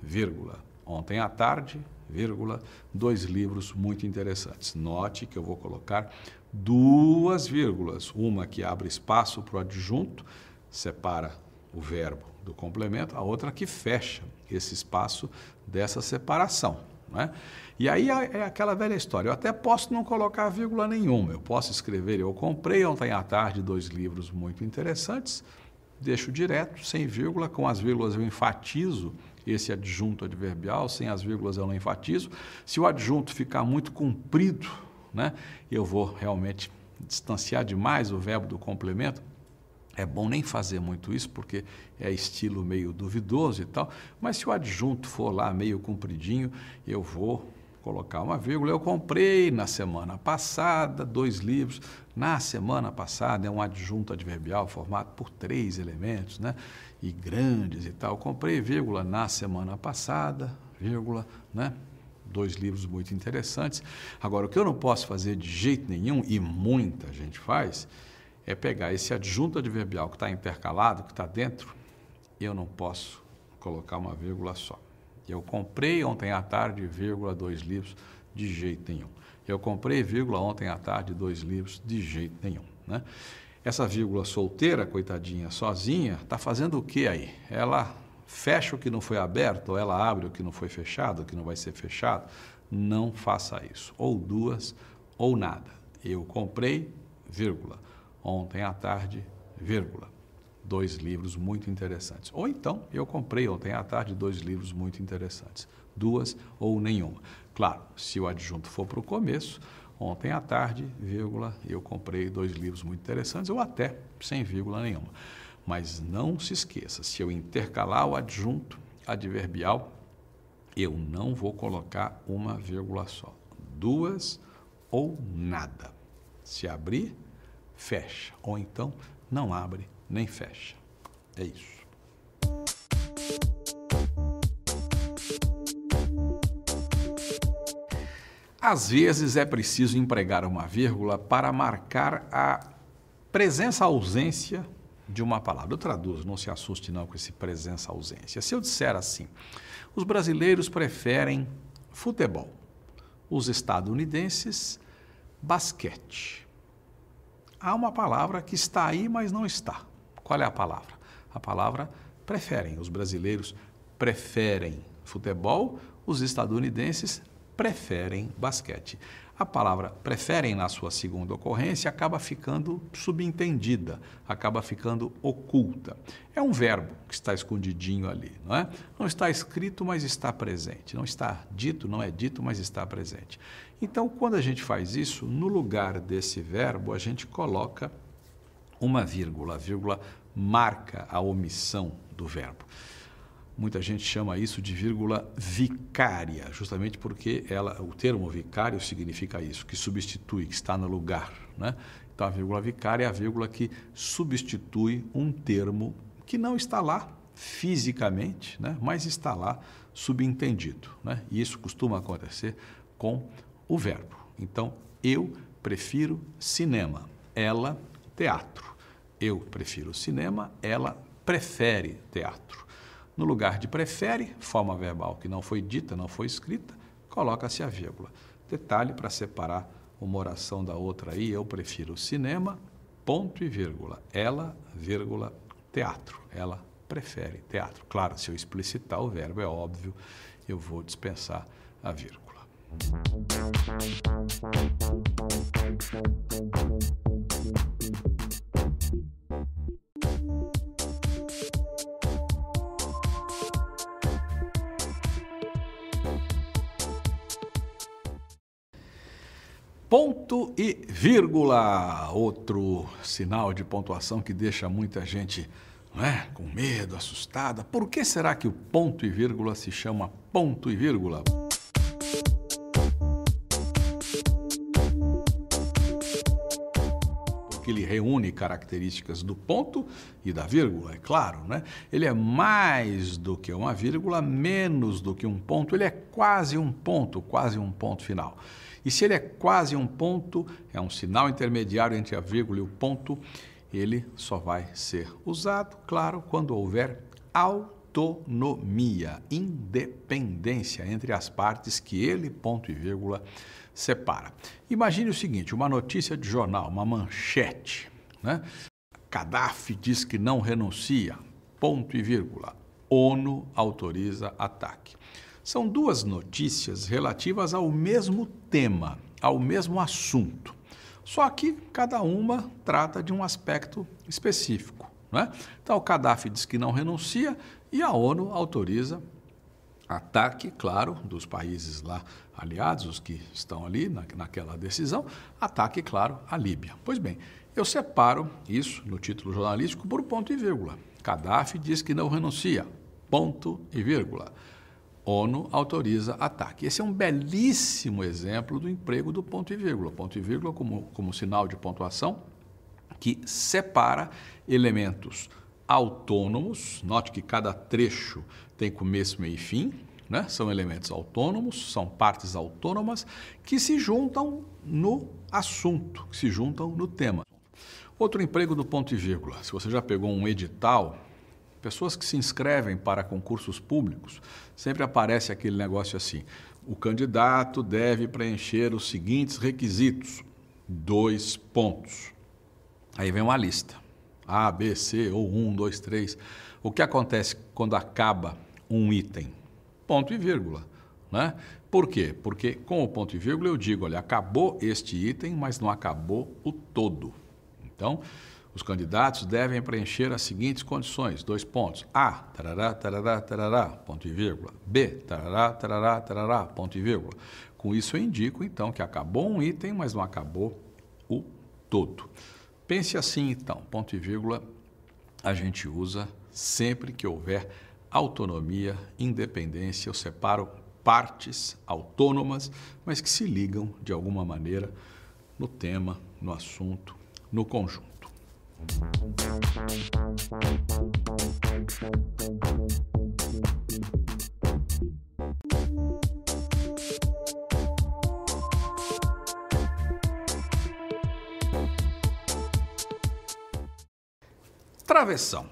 S1: vírgula, ontem à tarde, vírgula, 2 livros muito interessantes. Note que eu vou colocar 2 vírgulas, uma que abre espaço para o adjunto, separa o verbo do complemento, a outra que fecha esse espaço dessa separação, né? E aí é aquela velha história, eu até posso não colocar vírgula nenhuma, eu posso escrever, eu comprei ontem à tarde 2 livros muito interessantes, deixo direto, sem vírgula, com as vírgulas eu enfatizo esse adjunto adverbial, sem as vírgulas eu não enfatizo. Se o adjunto ficar muito comprido, né, eu vou realmente distanciar demais o verbo do complemento. É bom nem fazer muito isso, porque é estilo meio duvidoso e tal, mas se o adjunto for lá meio compridinho, eu vou colocar uma vírgula. Eu comprei na semana passada 2 livros. Na semana passada é um adjunto adverbial formado por 3 elementos, né? E grandes e tal. Comprei, vírgula, na semana passada, vírgula, né? 2 livros muito interessantes. Agora, o que eu não posso fazer de jeito nenhum, e muita gente faz, é pegar esse adjunto adverbial que está intercalado, que está dentro, eu não posso colocar uma vírgula só. Eu comprei ontem à tarde, vírgula, 2 livros, de jeito nenhum. Eu comprei, vírgula, ontem à tarde, 2 livros, de jeito nenhum, né? Essa vírgula solteira, coitadinha, sozinha, está fazendo o que aí? Ela fecha o que não foi aberto, ou ela abre o que não foi fechado, o que não vai ser fechado? Não faça isso. Ou 2, ou nada. Eu comprei, vírgula, ontem à tarde, vírgula, 2 livros muito interessantes. Ou então, eu comprei ontem à tarde 2 livros muito interessantes. 2 ou nenhuma. Claro, se o adjunto for para o começo, ontem à tarde, vírgula, eu comprei 2 livros muito interessantes, ou até sem vírgula nenhuma. Mas não se esqueça, se eu intercalar o adjunto adverbial, eu não vou colocar uma vírgula só. 2 ou nada. Se abrir, fecha, ou então não abre nem fecha. É isso. Às vezes é preciso empregar uma vírgula para marcar a presença-ausência de uma palavra. Eu traduzo, não se assuste não com esse presença-ausência. Se eu disser assim, os brasileiros preferem futebol, os estadunidenses, basquete. Há uma palavra que está aí, mas não está. Qual é a palavra? A palavra preferem. Os brasileiros preferem futebol, os estadunidenses preferem basquete. A palavra preferem, na sua segunda ocorrência, acaba ficando subentendida, acaba ficando oculta. É um verbo que está escondidinho ali, não é? Não está escrito, mas está presente. Não está dito, não é dito, mas está presente. Então, quando a gente faz isso, no lugar desse verbo, a gente coloca uma vírgula. A vírgula marca a omissão do verbo. Muita gente chama isso de vírgula vicária, justamente porque o termo vicário significa isso, que substitui, que está no lugar, né? Então, a vírgula vicária é a vírgula que substitui um termo que não está lá fisicamente, né? Mas está lá subentendido, né? E isso costuma acontecer com o verbo. Então, eu prefiro cinema. Ela, teatro. Eu prefiro cinema. Ela prefere teatro. No lugar de prefere, forma verbal que não foi dita, não foi escrita, coloca-se a vírgula. Detalhe para separar uma oração da outra aí, eu prefiro cinema, ponto e vírgula. Ela, vírgula, teatro. Ela prefere teatro. Claro, se eu explicitar o verbo, é óbvio, eu vou dispensar a vírgula. Ponto e vírgula, outro sinal de pontuação que deixa muita gente, não é, com medo, assustada. Por que será que o ponto e vírgula se chama ponto e vírgula? Porque ele reúne características do ponto e da vírgula, é claro, né? Ele é mais do que uma vírgula, menos do que um ponto, ele é quase um ponto final. E se ele é quase um ponto, é um sinal intermediário entre a vírgula e o ponto, ele só vai ser usado, claro, quando houver autonomia, independência entre as partes que ele, ponto e vírgula, separa. Imagine o seguinte, uma notícia de jornal, uma manchete, né? Gaddafi diz que não renuncia, ponto e vírgula, ONU autoriza ataque. São duas notícias relativas ao mesmo tema, ao mesmo assunto. Só que cada uma trata de um aspecto específico, né? Então, o Gaddafi diz que não renuncia e a ONU autoriza ataque, claro, dos países lá aliados, os que estão ali naquela decisão, ataque, claro, à Líbia. Pois bem, eu separo isso no título jornalístico por ponto e vírgula. Gaddafi diz que não renuncia, ponto e vírgula. ONU autoriza ataque. Esse é um belíssimo exemplo do emprego do ponto e vírgula. Ponto e vírgula como sinal de pontuação que separa elementos autônomos. Note que cada trecho tem começo, meio e fim, né? São elementos autônomos, são partes autônomas que se juntam no assunto, que se juntam no tema. Outro emprego do ponto e vírgula. Se você já pegou um edital, pessoas que se inscrevem para concursos públicos, sempre aparece aquele negócio assim, o candidato deve preencher os seguintes requisitos, 2 pontos. Aí vem uma lista, A, B, C, ou 1, 2, 3. O que acontece quando acaba um item? Ponto e vírgula, né? Por quê? Porque com o ponto e vírgula eu digo, olha, acabou este item, mas não acabou o todo. Então, os candidatos devem preencher as seguintes condições, 2 pontos. A, tarará, tarará, tarará, ponto e vírgula. B, tarará, tarará, tarará, ponto e vírgula. Com isso eu indico, então, que acabou um item, mas não acabou o todo. Pense assim, então, ponto e vírgula a gente usa sempre que houver autonomia, independência. Eu separo partes autônomas, mas que se ligam, de alguma maneira, no tema, no assunto, no conjunto. Travessão.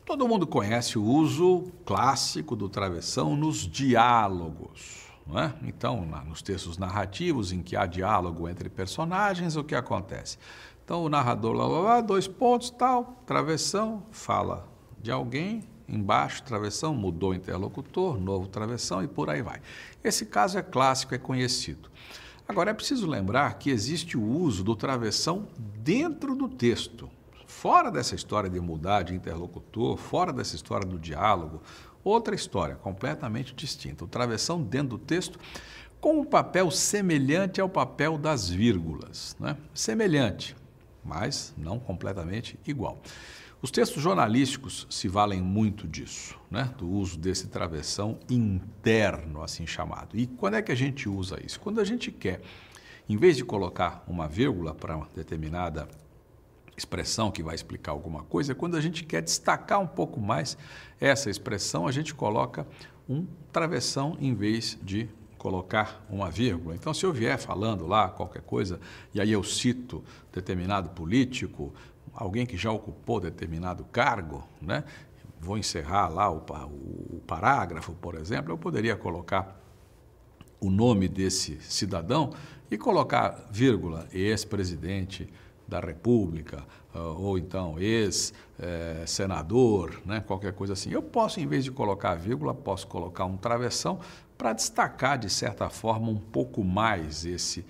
S1: Todo mundo conhece o uso clássico do travessão nos diálogos, não é? Então, nos textos narrativos em que há diálogo entre personagens, o que acontece? Então, o narrador, lá, 2 pontos, tal, travessão, fala de alguém, embaixo, travessão, mudou o interlocutor, novo travessão e por aí vai. Esse caso é clássico, é conhecido. Agora, é preciso lembrar que existe o uso do travessão dentro do texto. Fora dessa história de mudar de interlocutor, fora dessa história do diálogo, outra história completamente distinta. O travessão dentro do texto com um papel semelhante ao papel das vírgulas, né? Semelhante, mas não completamente igual. Os textos jornalísticos se valem muito disso, né? Do uso desse travessão interno, assim chamado. E quando é que a gente usa isso? Quando a gente quer, em vez de colocar uma vírgula para uma determinada expressão que vai explicar alguma coisa, quando a gente quer destacar um pouco mais essa expressão, a gente coloca um travessão em vez de colocar uma vírgula. Então, se eu vier falando lá qualquer coisa, e aí eu cito determinado político, alguém que já ocupou determinado cargo, né? Vou encerrar lá o parágrafo, por exemplo, eu poderia colocar o nome desse cidadão e colocar vírgula, ex-presidente da República, ou então ex-senador, né? Qualquer coisa assim. Eu posso, em vez de colocar vírgula, posso colocar um travessão para destacar, de certa forma, um pouco mais esse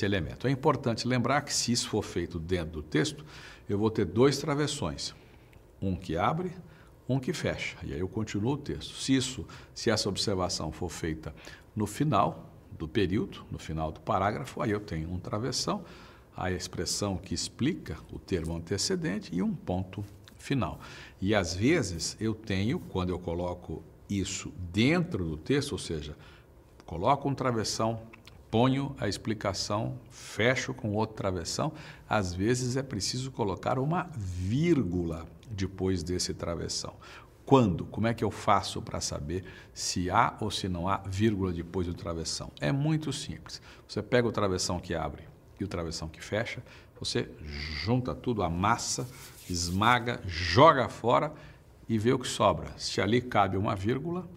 S1: elemento. É importante lembrar que, se isso for feito dentro do texto, eu vou ter 2 travessões, um que abre, um que fecha, e aí eu continuo o texto. Se essa observação for feita no final do período, no final do parágrafo, aí eu tenho um travessão, a expressão que explica o termo antecedente e um ponto final. E às vezes eu tenho, quando eu coloco isso dentro do texto, ou seja, coloco um travessão, ponho a explicação, fecho com outro travessão, às vezes é preciso colocar uma vírgula depois desse travessão. Quando? Como é que eu faço para saber se há ou se não há vírgula depois do travessão? É muito simples. Você pega o travessão que abre e o travessão que fecha, você junta tudo, amassa, esmaga, joga fora e vê o que sobra. Se ali cabe uma vírgula,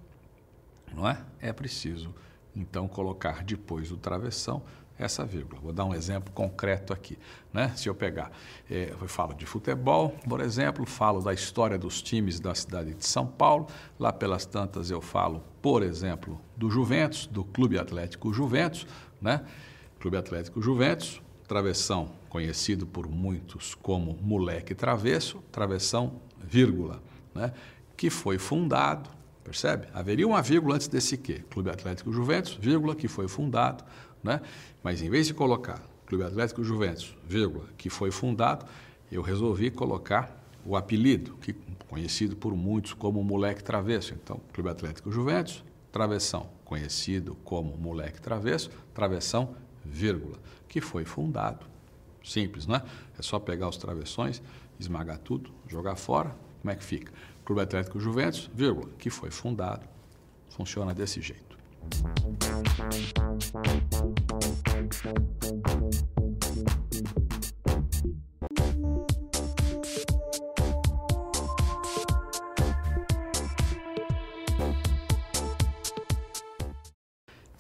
S1: não é? É preciso, então, colocar depois do travessão essa vírgula. Vou dar um exemplo concreto aqui, né? Se eu pegar, eu falo de futebol, por exemplo, falo da história dos times da cidade de São Paulo, lá pelas tantas eu falo, por exemplo, do Juventus, do Clube Atlético Juventus, né? Clube Atlético Juventus, travessão conhecido por muitos como moleque travesso, travessão, vírgula, né? Que foi fundado, percebe? Haveria uma vírgula antes desse quê? Clube Atlético Juventus, vírgula, que foi fundado, né? Mas em vez de colocar Clube Atlético Juventus, vírgula, que foi fundado, eu resolvi colocar o apelido, que conhecido por muitos como moleque travesso. Então, Clube Atlético Juventus, travessão, conhecido como moleque travesso, travessão, vírgula, que foi fundado. Simples, né? É só pegar os travessões, esmagar tudo, jogar fora. Como é que fica? Clube Atlético Juventus, vírgula, que foi fundado. Funciona desse jeito.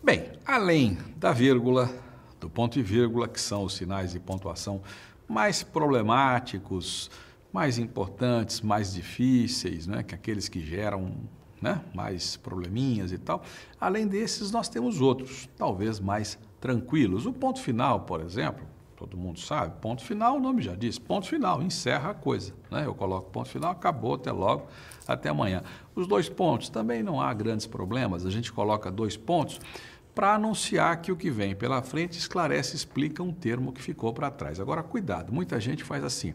S1: Bem, além da vírgula, do ponto e vírgula, que são os sinais de pontuação mais problemáticos, mais importantes, mais difíceis, né, que aqueles que geram, né, mais probleminhas e tal. Além desses, nós temos outros, talvez mais tranquilos. O ponto final, por exemplo, todo mundo sabe, ponto final, o nome já diz, ponto final, encerra a coisa, né? Eu coloco ponto final, acabou, até logo, até amanhã. Os 2 pontos, também não há grandes problemas, a gente coloca 2 pontos para anunciar que o que vem pela frente esclarece, explica um termo que ficou para trás. Agora, cuidado, muita gente faz assim,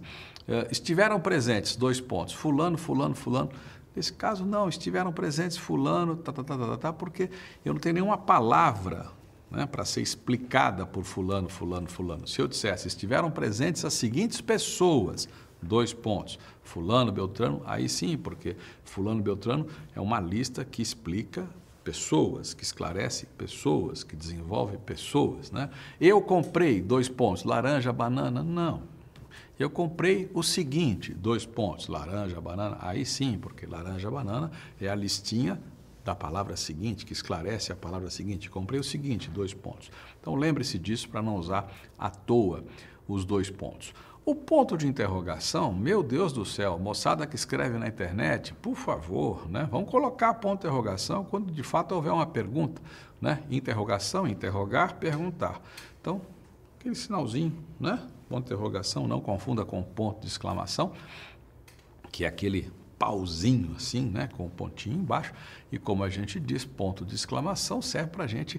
S1: estiveram presentes, 2 pontos, fulano, fulano, fulano. Nesse caso, não, estiveram presentes fulano, porque eu não tenho nenhuma palavra, né, para ser explicada por fulano, fulano, fulano. Se eu dissesse, estiveram presentes as seguintes pessoas, 2 pontos, fulano, beltrano, aí sim, porque fulano, beltrano é uma lista que explica pessoas, que esclarece pessoas, que desenvolve pessoas, né? Eu comprei, 2 pontos, laranja, banana, não. Eu comprei o seguinte, 2 pontos, laranja, banana, aí sim, porque laranja, banana é a listinha da palavra seguinte, que esclarece a palavra seguinte. Comprei o seguinte, 2 pontos. Então, lembre-se disso para não usar à toa os 2 pontos. O ponto de interrogação, meu Deus do céu, moçada que escreve na internet, por favor, né? Vamos colocar ponto de interrogação quando de fato houver uma pergunta, né? Interrogação, interrogar, perguntar. Então, aquele sinalzinho, né? Ponto de interrogação, não confunda com ponto de exclamação, que é aquele pauzinho assim, né? Com um pontinho embaixo. E como a gente diz, ponto de exclamação serve para a gente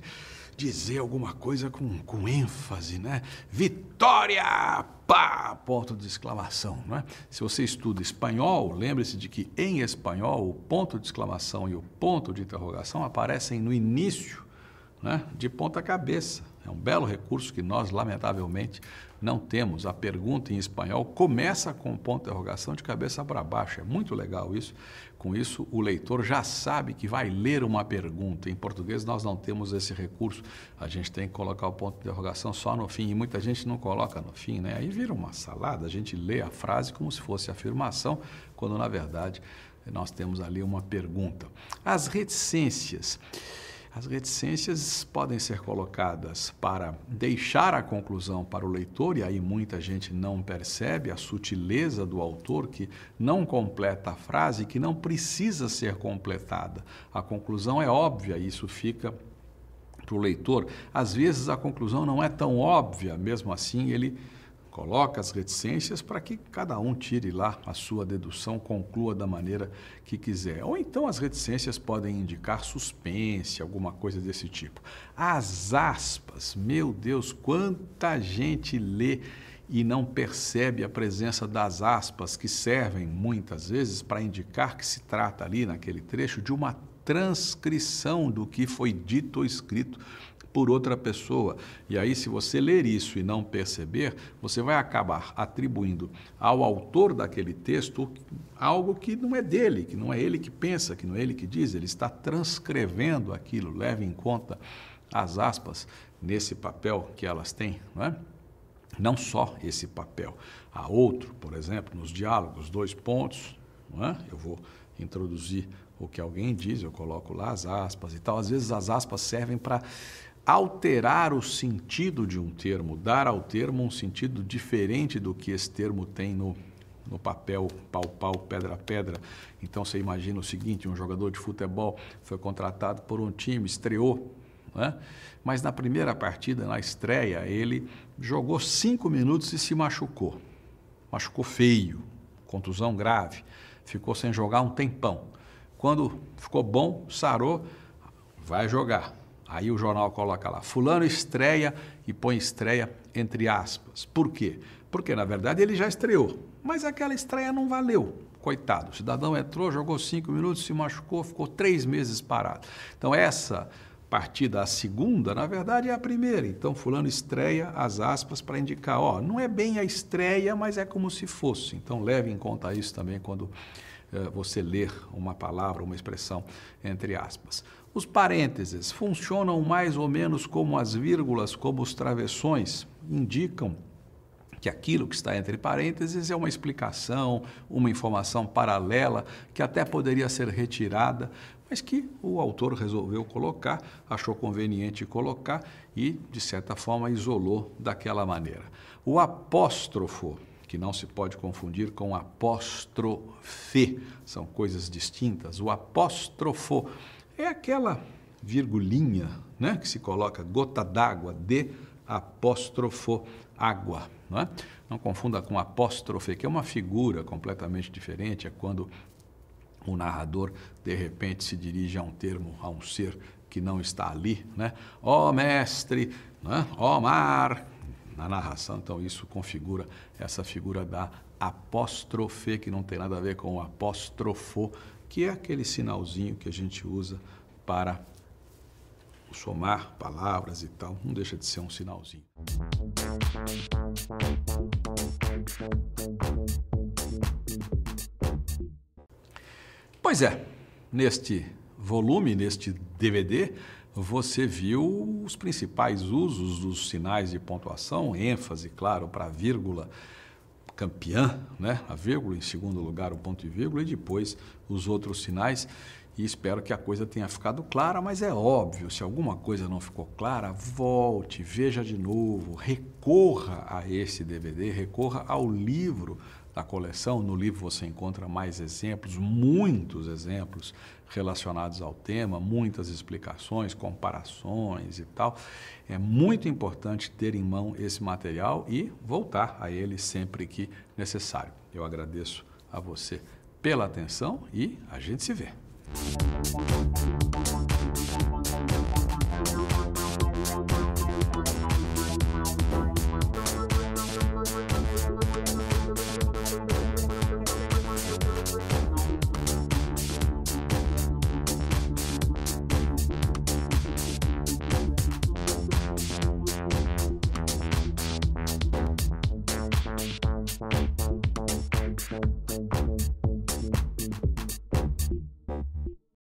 S1: dizer alguma coisa com ênfase, né? Vitória! Pá! Ponto de exclamação, né? Se você estuda espanhol, lembre-se de que em espanhol o ponto de exclamação e o ponto de interrogação aparecem no início, né? De ponta cabeça. É um belo recurso que nós, lamentavelmente, não temos. A pergunta em espanhol começa com ponto de interrogação de cabeça para baixo. É muito legal isso. Com isso, o leitor já sabe que vai ler uma pergunta. Em português, nós não temos esse recurso. A gente tem que colocar o ponto de interrogação só no fim. E muita gente não coloca no fim, né? Aí vira uma salada. A gente lê a frase como se fosse afirmação, quando, na verdade, nós temos ali uma pergunta. As reticências. As reticências podem ser colocadas para deixar a conclusão para o leitor, e aí muita gente não percebe a sutileza do autor que não completa a frase, que não precisa ser completada. A conclusão é óbvia, isso fica para o leitor. Às vezes a conclusão não é tão óbvia, mesmo assim ele coloca as reticências para que cada um tire lá a sua dedução, conclua da maneira que quiser. Ou então as reticências podem indicar suspense, alguma coisa desse tipo. As aspas, meu Deus, quanta gente lê e não percebe a presença das aspas, que servem muitas vezes para indicar que se trata ali naquele trecho de uma transcrição do que foi dito ou escrito por outra pessoa. E aí, se você ler isso e não perceber, você vai acabar atribuindo ao autor daquele texto algo que não é dele, que não é ele que pensa, que não é ele que diz, ele está transcrevendo aquilo. Leve em conta as aspas nesse papel que elas têm, não é? Não só esse papel. Há outro, por exemplo, nos diálogos, 2 pontos, não é? Eu vou introduzir o que alguém diz, eu coloco lá as aspas e tal. Às vezes as aspas servem para alterar o sentido de um termo, dar ao termo um sentido diferente do que esse termo tem no papel, pau, pedra. Então você imagina o seguinte, um jogador de futebol foi contratado por um time, estreou, né? Mas na primeira partida, na estreia, ele jogou 5 minutos e se machucou. Machucou feio, contusão grave, ficou sem jogar um tempão. Quando ficou bom, sarou, vai jogar. Aí o jornal coloca lá, fulano estreia e põe estreia entre aspas. Por quê? Porque, na verdade, ele já estreou, mas aquela estreia não valeu. Coitado, o cidadão entrou, jogou 5 minutos, se machucou, ficou 3 meses parado. Então, essa partida, a segunda, na verdade, é a primeira. Então, fulano estreia as aspas para indicar, ó, não é bem a estreia, mas é como se fosse. Então, leve em conta isso também quando você ler uma palavra, uma expressão entre aspas. Os parênteses funcionam mais ou menos como as vírgulas, como os travessões, indicam que aquilo que está entre parênteses é uma explicação, uma informação paralela que até poderia ser retirada, mas que o autor resolveu colocar, achou conveniente colocar e, de certa forma, isolou daquela maneira. O apóstrofo, que não se pode confundir com apóstrofe, são coisas distintas. O apóstrofo é aquela virgulinha, né, que se coloca gota d'água, de apóstrofo, água. Não é? Não confunda com apóstrofe, que é uma figura completamente diferente, é quando o narrador, de repente, se dirige a um termo, a um ser que não está ali, né? Ó mestre, né? Ó mar, na narração. Então, isso configura essa figura da apóstrofe, que não tem nada a ver com o apóstrofo, que é aquele sinalzinho que a gente usa para somar palavras e tal. Não deixa de ser um sinalzinho. Pois é, neste volume, neste DVD, você viu os principais usos dos sinais de pontuação, ênfase, claro, para a vírgula campeã, né? A vírgula, em segundo lugar, o ponto e vírgula, e depois os outros sinais. E espero que a coisa tenha ficado clara, mas é óbvio, se alguma coisa não ficou clara, volte, veja de novo, recorra a esse DVD, recorra ao livro da coleção. No livro você encontra mais exemplos, muitos exemplos relacionados ao tema, muitas explicações, comparações e tal. É muito importante ter em mão esse material e voltar a ele sempre que necessário. Eu agradeço a você pela atenção e a gente se vê.